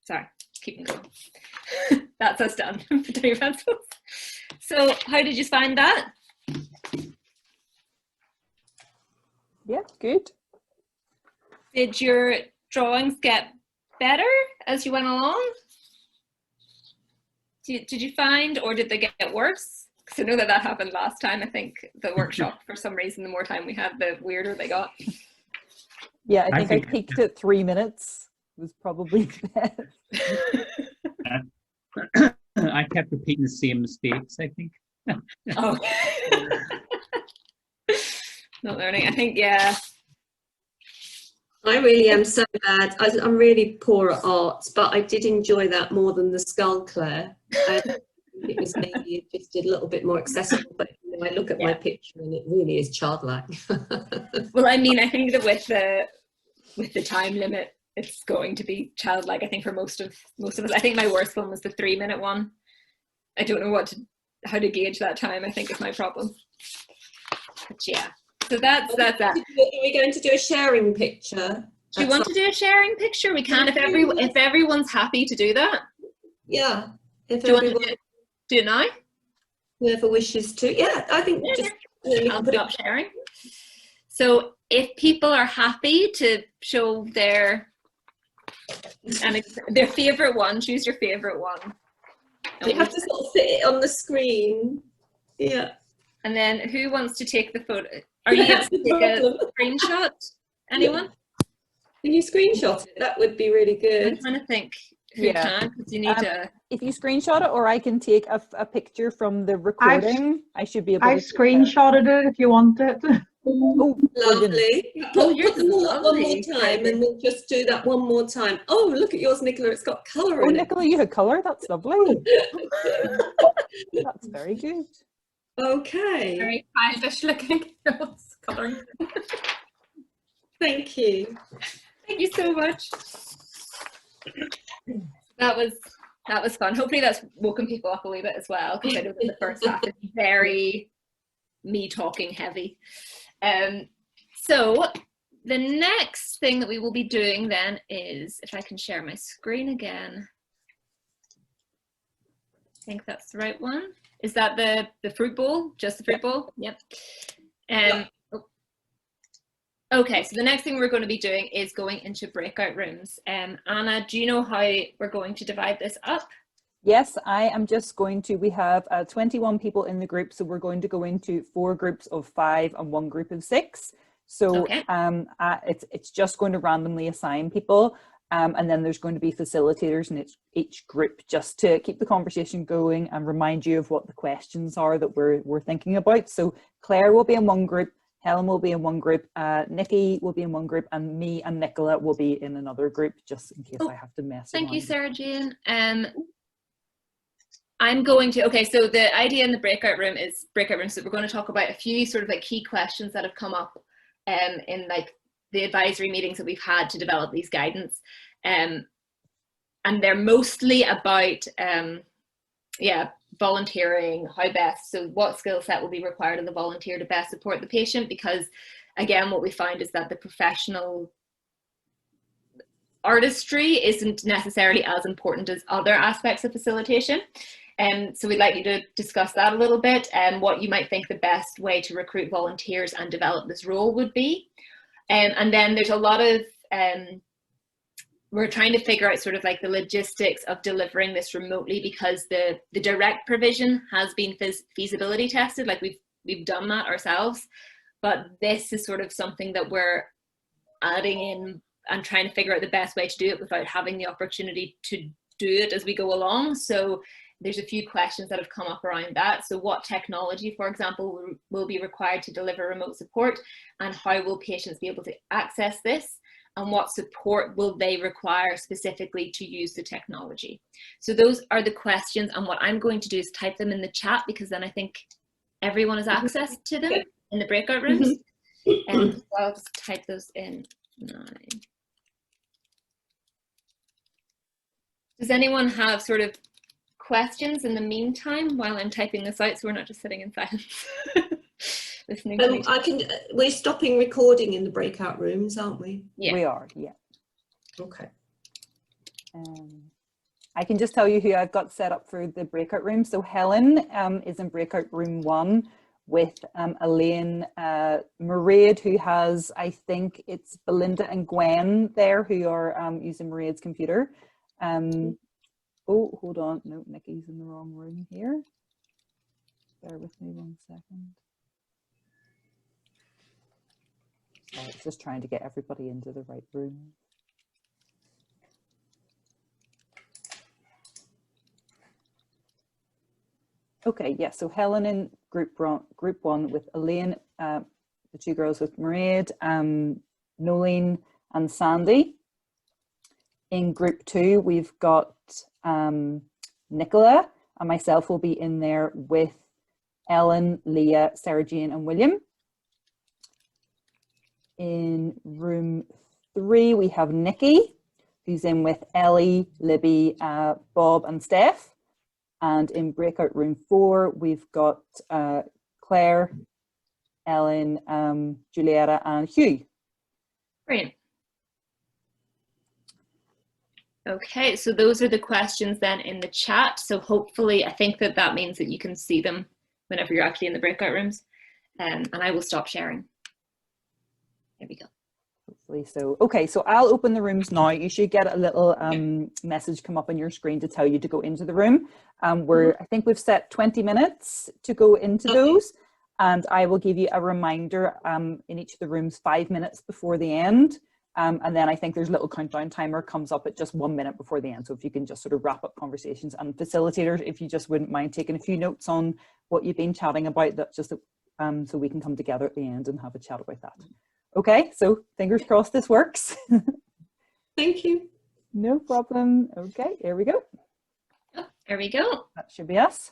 Sorry, keep going. That's us done. Put your pencils. So how did you find that? Yeah, good. Did your drawings get better as you went along? Did you find, or did they get worse? Because I know that happened last time. I think the workshop, for some reason, the more time we had, the weirder they got. Yeah, I think I peaked at 3 minutes. It was probably best. I kept repeating the same mistakes, I think. Oh. Not learning. I think, yeah. I really am so bad. I'm really poor at art, but I did enjoy that more than the skull, Claire. It was maybe just a little bit more accessible, but you know, I look at my picture and it really is childlike. Well, I mean, I think that with the time limit, it's going to be childlike. I think for most of us. I think my worst one was the 3-minute one. I don't know how to gauge that time. I think is my problem. But yeah, so that's that. Are we going to do a sharing picture? Do you want to do a sharing picture? We can if everyone's happy to do that. Yeah. If do you want to do it now? Whoever wishes to. Yeah, I think just I'll stop sharing. So if people are happy to show their favorite one, choose your favorite one. You have to sort of fit it on the screen. Yeah. And then who wants to take the photo? Are you able to take a screenshot? Anyone? Can you screenshot it? That would be really good. I'm trying to think who can, because you need to. If you screenshot it, or I can take a picture from the recording. I should be able to. I've screenshotted it if you want it. Oh, lovely. Oh, yours is One lovely. more time, and we'll just do that one more time. Oh, look at yours, Nicola. It's got colour Oh, in it. Nicola, you had colour. That's lovely. That's very good. Okay. Very childish looking. Colouring. Thank you. Thank you so much. That was fun. Hopefully that's woken people up a wee bit as well, because I know that the first half is very me talking heavy. So the next thing that we will be doing then is, if I can share my screen again. I think that's the right one. Is that the fruit bowl? Just the fruit bowl? Yep. Okay, so the next thing we're going to be doing is going into breakout rooms. Anna, do you know how we're going to divide this up? Yes, I am just going to, we have 21 people in the group, so we're going to go into 4 groups of 5 and 1 group of 6. So okay. It's just going to randomly assign people, and then there's going to be facilitators in each group, just to keep the conversation going and remind you of what the questions are that we're thinking about. So Claire will be in one group, Helen will be in one group, Nikki will be in one group, and me and Nicola will be in another group, just in case I have to mess Thank around. you, Sarah Jane. I'm going to, okay, so the idea in the breakout room is so we're going to talk about a few sort of like key questions that have come up in like the advisory meetings that we've had to develop these guidance. And they're mostly about, volunteering, how best, so what skill set will be required of the volunteer to best support the patient, because again, what we find is that the professional artistry isn't necessarily as important as other aspects of facilitation. So we'd like you to discuss that a little bit, and what you might think the best way to recruit volunteers and develop this role would be. And then there's a lot of, we're trying to figure out sort of like the logistics of delivering this remotely, because the direct provision has been feasibility tested, like we've done that ourselves, but this is sort of something that we're adding in and trying to figure out the best way to do it without having the opportunity to do it as we go along. So there's a few questions that have come up around that. So what technology, for example, will be required to deliver remote support, and how will patients be able to access this? And what support will they require specifically to use the technology? So those are the questions, and what I'm going to do is type them in the chat, because then I think everyone has access to them in the breakout rooms. And so I'll just type those in now. Does anyone have sort of questions in the meantime while I'm typing this out, so we're not just sitting in silence? listening to me. We're stopping recording in the breakout rooms, aren't we? Yeah. We are, yeah. Okay. I can just tell you who I've got set up for the breakout room. So Helen is in breakout room 1 with Elaine Mairead, who has, I think it's Belinda and Gwen there, who are using Mairead's computer. Oh, hold on. No, Nikki's in the wrong room here. Bear with me 1 second. I was just trying to get everybody into the right room. Okay, yeah, so Helen in group 1 with Elaine, the 2 girls with Mairead, Nolene and Sandy. In group 2, we've got Nicola, and myself will be in there with Ellen, Leah, Sarah Jane and William. In room 3, we have Nikki, who's in with Ellie, Libby, Bob and Steph. And in breakout room 4, we've got Claire, Ellen, Julietta and Hugh. Brilliant. Okay, so those are the questions then in the chat. So hopefully, I think that means that you can see them whenever you're actually in the breakout rooms. And I will stop sharing. There we go. Hopefully so. Okay, so I'll open the rooms now. You should get a little message come up on your screen to tell you to go into the room. I think we've set 20 minutes to go into those. And I will give you a reminder in each of the rooms 5 minutes before the end. And then I think there's a little countdown timer comes up at just 1 minute before the end. So if you can just sort of wrap up conversations, and facilitators, if you just wouldn't mind taking a few notes on what you've been chatting about, that just so we can come together at the end and have a chat about that. Okay, so fingers crossed this works. Thank you. No problem. Okay, here we go. Oh, there we go. That should be us.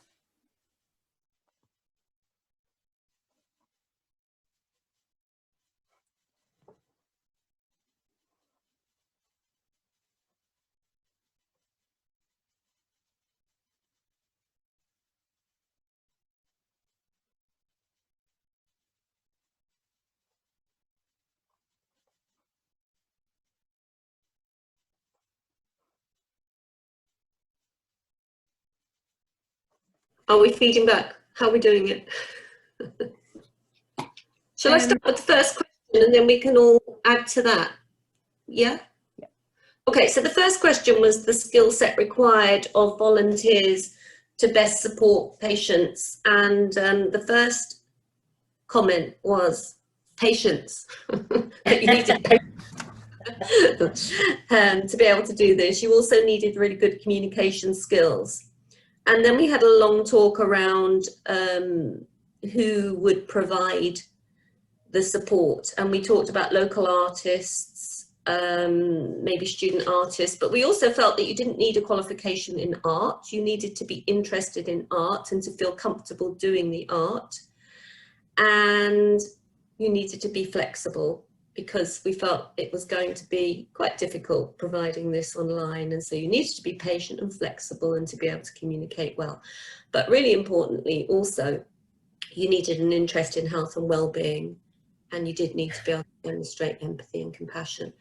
Are we feeding back? How are we doing it? Shall I start with the first question and then we can all add to that? Yeah? Yeah. Okay, so the first question was the skill set required of volunteers to best support patients. And the first comment was patience. That you needed patience to be able to do this. You also needed really good communication skills. And then we had a long talk around who would provide the support. And we talked about local artists, maybe student artists, but we also felt that you didn't need a qualification in art. You needed to be interested in art and to feel comfortable doing the art. And you needed to be flexible, because we felt it was going to be quite difficult providing this online. And so you needed to be patient and flexible and to be able to communicate well. But really importantly, also, you needed an interest in health and well-being, and you did need to be able to demonstrate empathy and compassion,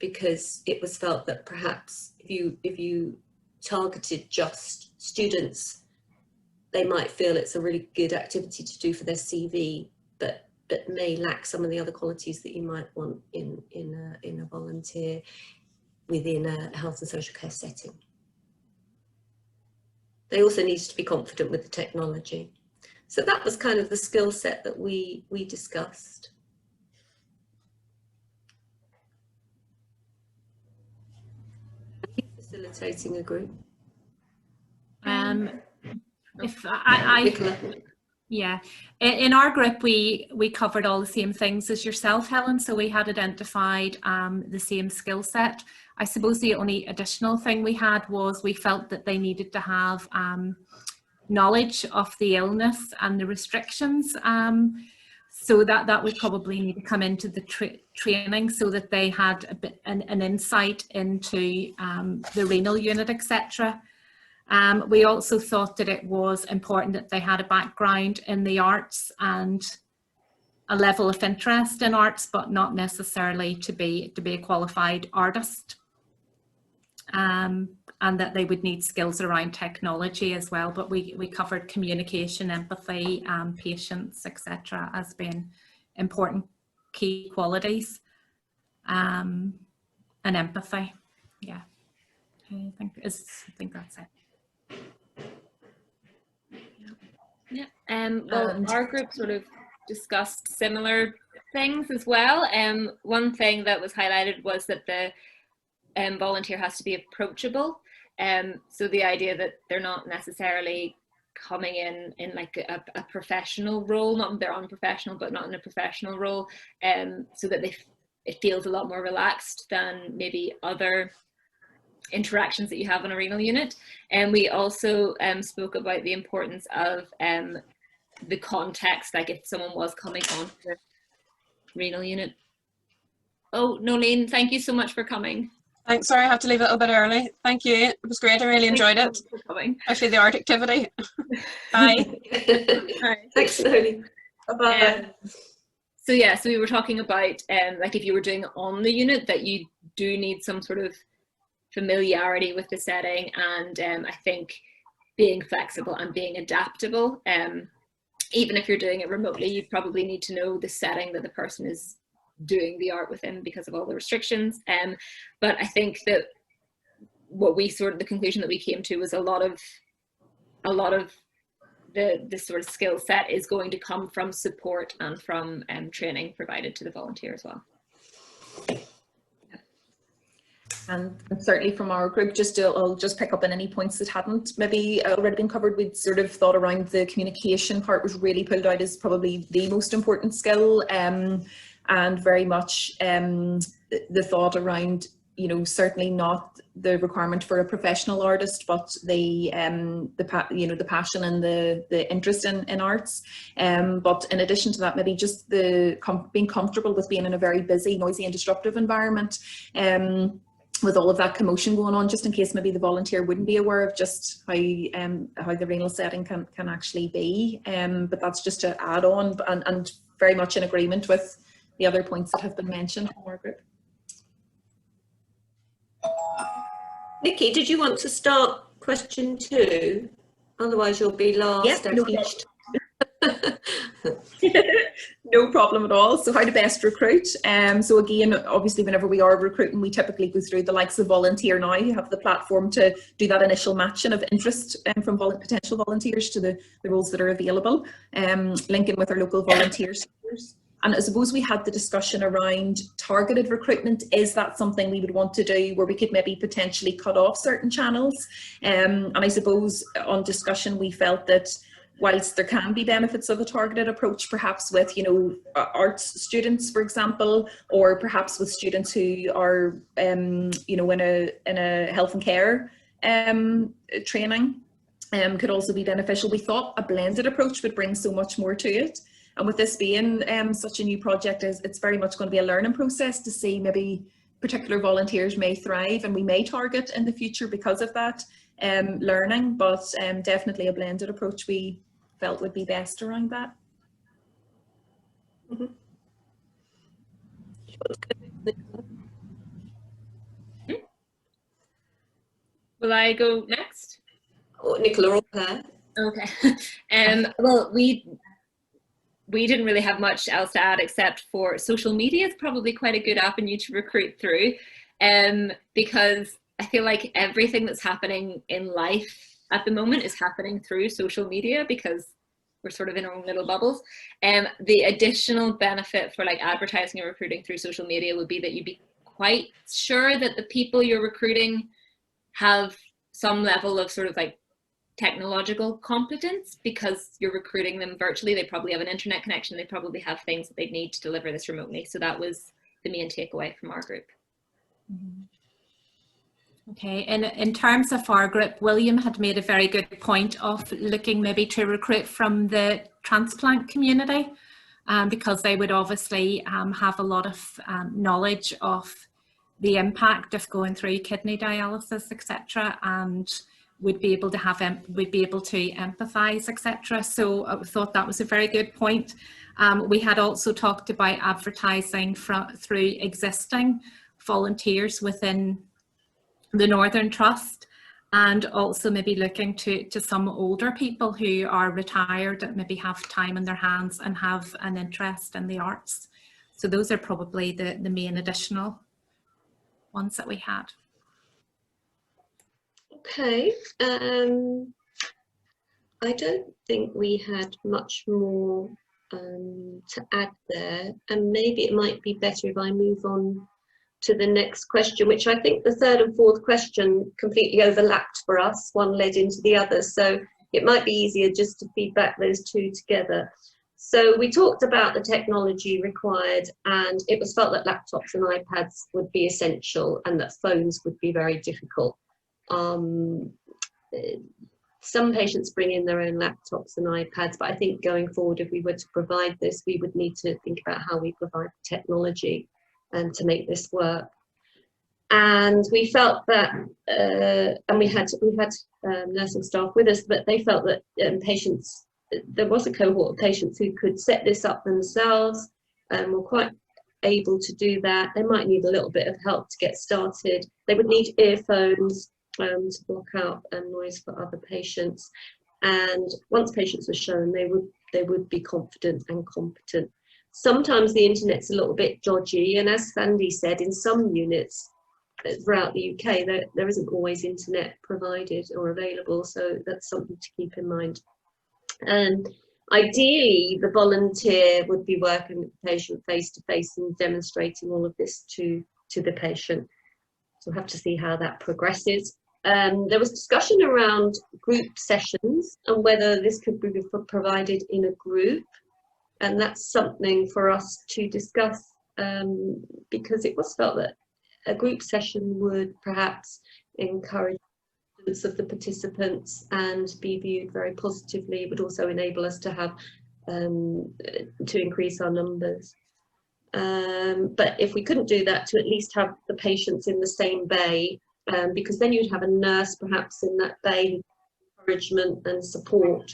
because it was felt that perhaps if you targeted just students, they might feel it's a really good activity to do for their CV, but may lack some of the other qualities that you might want in a volunteer within a health and social care setting. They also needed to be confident with the technology. So that was kind of the skill set that we discussed. Facilitating a group. If I yeah, in our group we covered all the same things as yourself, Helen, so we had identified the same skill set. I suppose the only additional thing we had was we felt that they needed to have knowledge of the illness and the restrictions, so that would probably need to come into the training, so that they had a bit an insight into the renal unit, etc. We also thought that it was important that they had a background in the arts and a level of interest in arts, but not necessarily to be a qualified artist. And that they would need skills around technology as well, but we covered communication, empathy, patience, etc. as being important key qualities, and empathy. Yeah, I think that's it. Yeah. Well, our group sort of discussed similar things as well. One thing that was highlighted was that the volunteer has to be approachable. So the idea that they're not necessarily coming in like a professional role, not they're unprofessional, but not in a professional role, so that it feels a lot more relaxed than maybe other interactions that you have on a renal unit. And we also spoke about the importance of the context, like if someone was coming on to the renal unit. Oh, Nolene, thank you so much for coming. Thanks. Sorry, I have to leave a little bit early. Thank you. It was great. I really enjoyed it. Actually, the art activity. Bye. Thanks, Nolene. Bye-bye. So yeah, so we were talking about like if you were doing it on the unit, that you do need some sort of familiarity with the setting, and I think being flexible and being adaptable. Even if you're doing it remotely, you probably need to know the setting that the person is doing the art within because of all the restrictions. But I think that what we the conclusion that we came to was a lot of the sort of skill set is going to come from support and from training provided to the volunteer as well. And certainly from our group, I'll just pick up on any points that hadn't maybe already been covered. We'd sort of thought around the communication part was really pulled out as probably the most important skill, and very much the thought around, you know, certainly not the requirement for a professional artist, but the passion and the interest in arts. But in addition to that, maybe just being comfortable with being in a very busy, noisy and disruptive environment, with all of that commotion going on, just in case maybe the volunteer wouldn't be aware of just how the renal setting can actually be. But that's just to add on, and very much in agreement with the other points that have been mentioned from our group. Nikki, did you want to start question 2? Otherwise you'll be last. Yeah, no problem at all. So how to best recruit. So again, obviously whenever we are recruiting, we typically go through the likes of Volunteer Now, who have the platform to do that initial matching of interest from potential volunteers to the roles that are available, linking with our local volunteers. And I suppose we had the discussion around targeted recruitment. Is that something we would want to do where we could maybe potentially cut off certain channels? And I suppose on discussion, we felt that whilst there can be benefits of a targeted approach, perhaps with, you know, arts students, for example, or perhaps with students who are, you know, in a health and care training, could also be beneficial. We thought a blended approach would bring so much more to it. And with this being such a new project, it's very much going to be a learning process to see maybe particular volunteers may thrive, and we may target in the future because of that learning, but definitely a blended approach we felt would be best around that. Mm-hmm. Will I go next? Oh, Nicola or Claire? Okay. Well, we didn't really have much else to add except for social media is probably quite a good avenue to recruit through, because I feel like everything that's happening in life at the moment is happening through social media because we're sort of in our own little bubbles. The additional benefit for like advertising and recruiting through social media would be that you'd be quite sure that the people you're recruiting have some level of sort of like technological competence, because you're recruiting them virtually. They probably have an internet connection. They probably have things that they need to deliver this remotely. So that was the main takeaway from our group. Okay, and in terms of our group, William had made a very good point of looking maybe to recruit from the transplant community, because they would obviously have a lot of knowledge of the impact of going through kidney dialysis, etc. And would be able to empathise, etc. So I thought that was a very good point. We had also talked about advertising through existing volunteers within the Northern Trust, and also maybe looking to some older people who are retired that maybe have time in their hands and have an interest in the arts. So those are probably the main additional ones that we had. Okay, I don't think we had much more to add there, and maybe it might be better if I move on to the next question, which I think the third and fourth question completely overlapped for us. One led into the other, so it might be easier just to feed back those two together. So we talked about the technology required, and it was felt that laptops and iPads would be essential and that phones would be very difficult. Some patients bring in their own laptops and iPads, but I think going forward, if we were to provide this, we would need to think about how we provide technology to make this work. And we felt that, and we had nursing staff with us, but they felt that patients, there was a cohort of patients who could set this up themselves and were quite able to do that. They might need a little bit of help to get started. They would need earphones to block out noise for other patients. And once patients were shown, they would be confident and competent. Sometimes the internet's a little bit dodgy, and as Sandy said, in some units throughout the UK, there isn't always internet provided or available, so that's something to keep in mind. And ideally, the volunteer would be working with the patient face to face and demonstrating all of this to the patient. So we'll have to see how that progresses. There was discussion around group sessions and whether this could be provided in a group. And that's something for us to discuss, because it was felt that a group session would perhaps encourage of the participants and be viewed very positively. It would also enable us to have to increase our numbers. But if we couldn't do that, to at least have the patients in the same bay, because then you'd have a nurse perhaps in that bay, encouragement and support.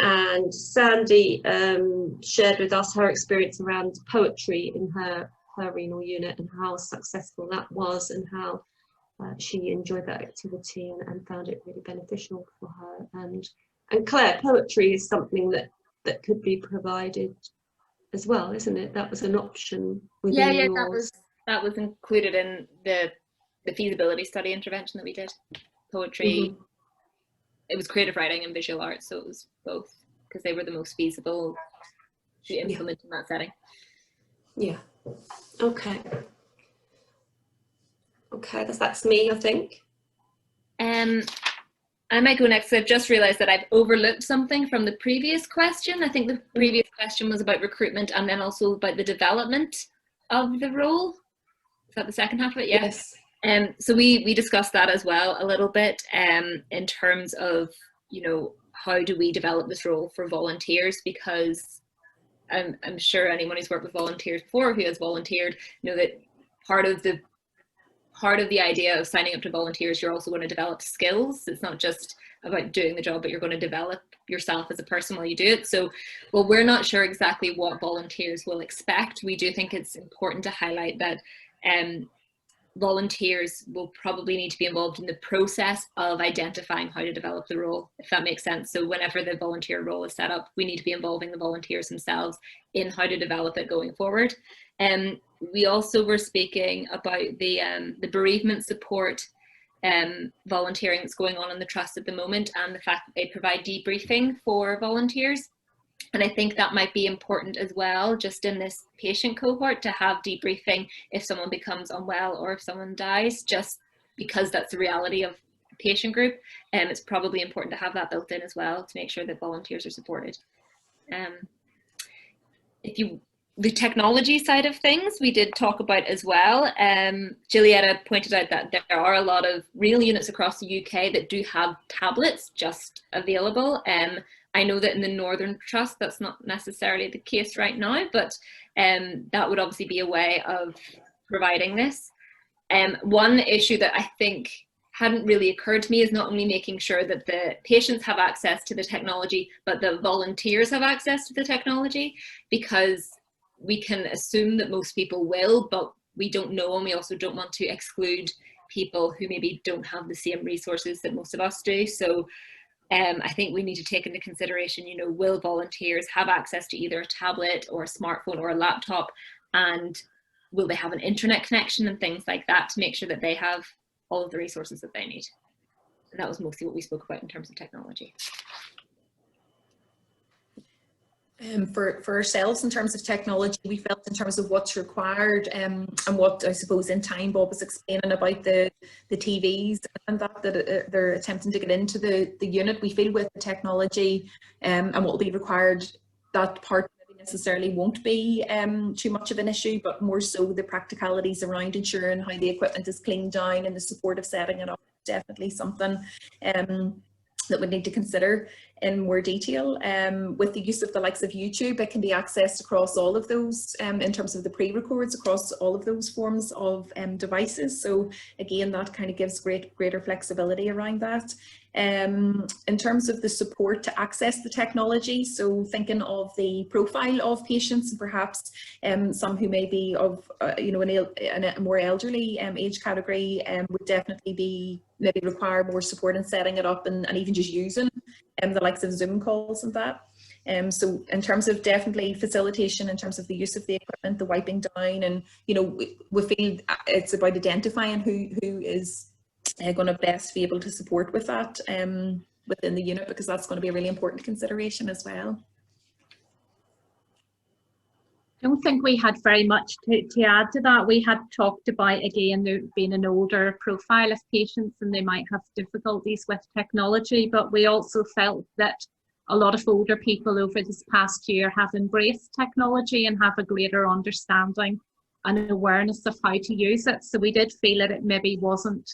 And Sandy shared with us her experience around poetry in her renal unit and how successful that was, and how she enjoyed that activity and found it really beneficial for her. And Claire, poetry is something that could be provided as well, isn't it? That was an option within yours. that was included in the feasibility study intervention that we did. Poetry, it was creative writing and visual arts, so it was both, because they were the most feasible to implement in that setting. Yeah. Okay. Okay, that's me, I think. I might go next. I've just realised that I've overlooked something from the previous question. I think the previous question was about recruitment and then also about the development of the role. Is that the second half of it? Yeah. Yes. So we discussed that as well a little bit in terms of, you know, how do we develop this role for volunteers, because I'm sure anyone who's worked with volunteers before, who has volunteered, know that part of the idea of signing up to volunteers, you're also going to develop skills. It's not just about doing the job, but you're going to develop yourself as a person while you do it. So, well, we're not sure exactly what volunteers will expect. We do think it's important to highlight that volunteers will probably need to be involved in the process of identifying how to develop the role, if that makes sense. So whenever the volunteer role is set up, we need to be involving the volunteers themselves in how to develop it going forward. We also were speaking about the bereavement support volunteering that's going on in the Trust at the moment, and the fact that they provide debriefing for volunteers. And I think that might be important as well, just in this patient cohort, to have debriefing if someone becomes unwell or if someone dies, just because that's the reality of the patient group. And it's probably important to have that built in as well to make sure that volunteers are supported. The technology side of things we did talk about as well. Julietta pointed out that there are a lot of renal units across the UK that do have tablets just available. I know that in the Northern Trust that's not necessarily the case right now, but that would obviously be a way of providing this. One issue that I think hadn't really occurred to me is not only making sure that the patients have access to the technology, but the volunteers have access to the technology, because we can assume that most people will, but we don't know, and we also don't want to exclude people who maybe don't have the same resources that most of us do. So I think we need to take into consideration, you know, will volunteers have access to either a tablet or a smartphone or a laptop, and will they have an internet connection and things like that to make sure that they have all of the resources that they need. And that was mostly what we spoke about in terms of technology. For ourselves, in terms of technology, we felt in terms of what's required and what, I suppose, in time Bob was explaining about the TVs and that they're attempting to get into the unit. We feel with the technology and what will be required, that part necessarily won't be too much of an issue, but more so the practicalities around ensuring how the equipment is cleaned down and the support of setting it up is definitely something that we need to consider in more detail. With the use of the likes of YouTube, it can be accessed across all of those in terms of the pre-records across all of those forms of devices. So again, that kind of gives greater flexibility around that. In terms of the support to access the technology, so thinking of the profile of patients, perhaps some who may be of you know, in a more elderly age category would definitely be maybe require more support in setting it up and even just using the likes of Zoom calls and that. So in terms of definitely facilitation in terms of the use of the equipment, the wiping down, and you know, we feel it's about identifying who is going to best be able to support with that within the unit, because that's going to be a really important consideration as well. I don't think we had very much to add to that. We had talked about, again, there being an older profile of patients and they might have difficulties with technology, but we also felt that a lot of older people over this past year have embraced technology and have a greater understanding and awareness of how to use it. So we did feel that it maybe wasn't,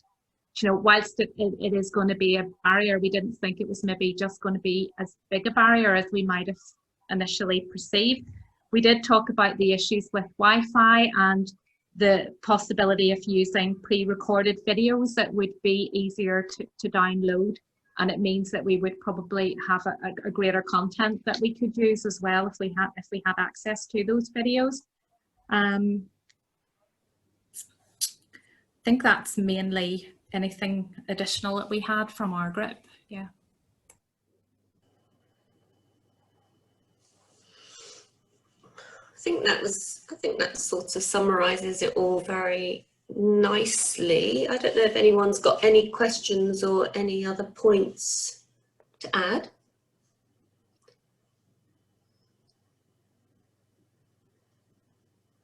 you know, whilst it is going to be a barrier, we didn't think it was maybe just going to be as big a barrier as we might have initially perceived. We did talk about the issues with Wi-Fi and the possibility of using pre-recorded videos that would be easier to download, and it means that we would probably have a greater content that we could use as well if we had access to those videos. I think that's mainly anything additional that we had from our group. Yeah. I think that sort of summarizes it all very nicely. I don't know if anyone's got any questions or any other points to add.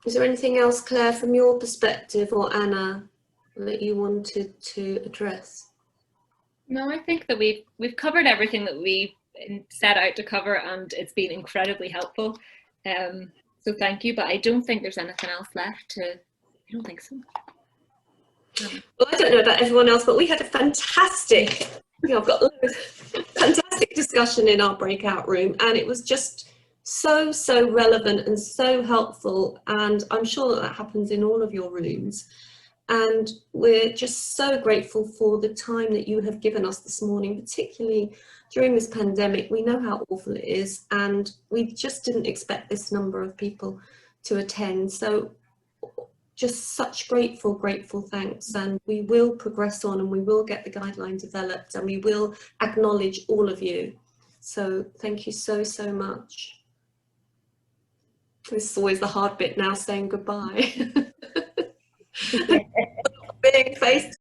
Is there anything else, Claire, from your perspective, or Anna, that you wanted to address? No, I think that we've covered everything that we set out to cover, and it's been incredibly helpful. So thank you, but I don't think there's anything else left I don't think so. Well, I don't know about everyone else, but we had a fantastic, I've got fantastic discussion in our breakout room, and it was just so relevant and so helpful, and I'm sure that happens in all of your rooms. And we're just so grateful for the time that you have given us this morning, particularly during this pandemic. We know how awful it is, and we just didn't expect this number of people to attend. So just such grateful thanks, and we will progress on and we will get the guideline developed and we will acknowledge all of you. So thank you so much. This is always the hard bit now, saying goodbye. Being face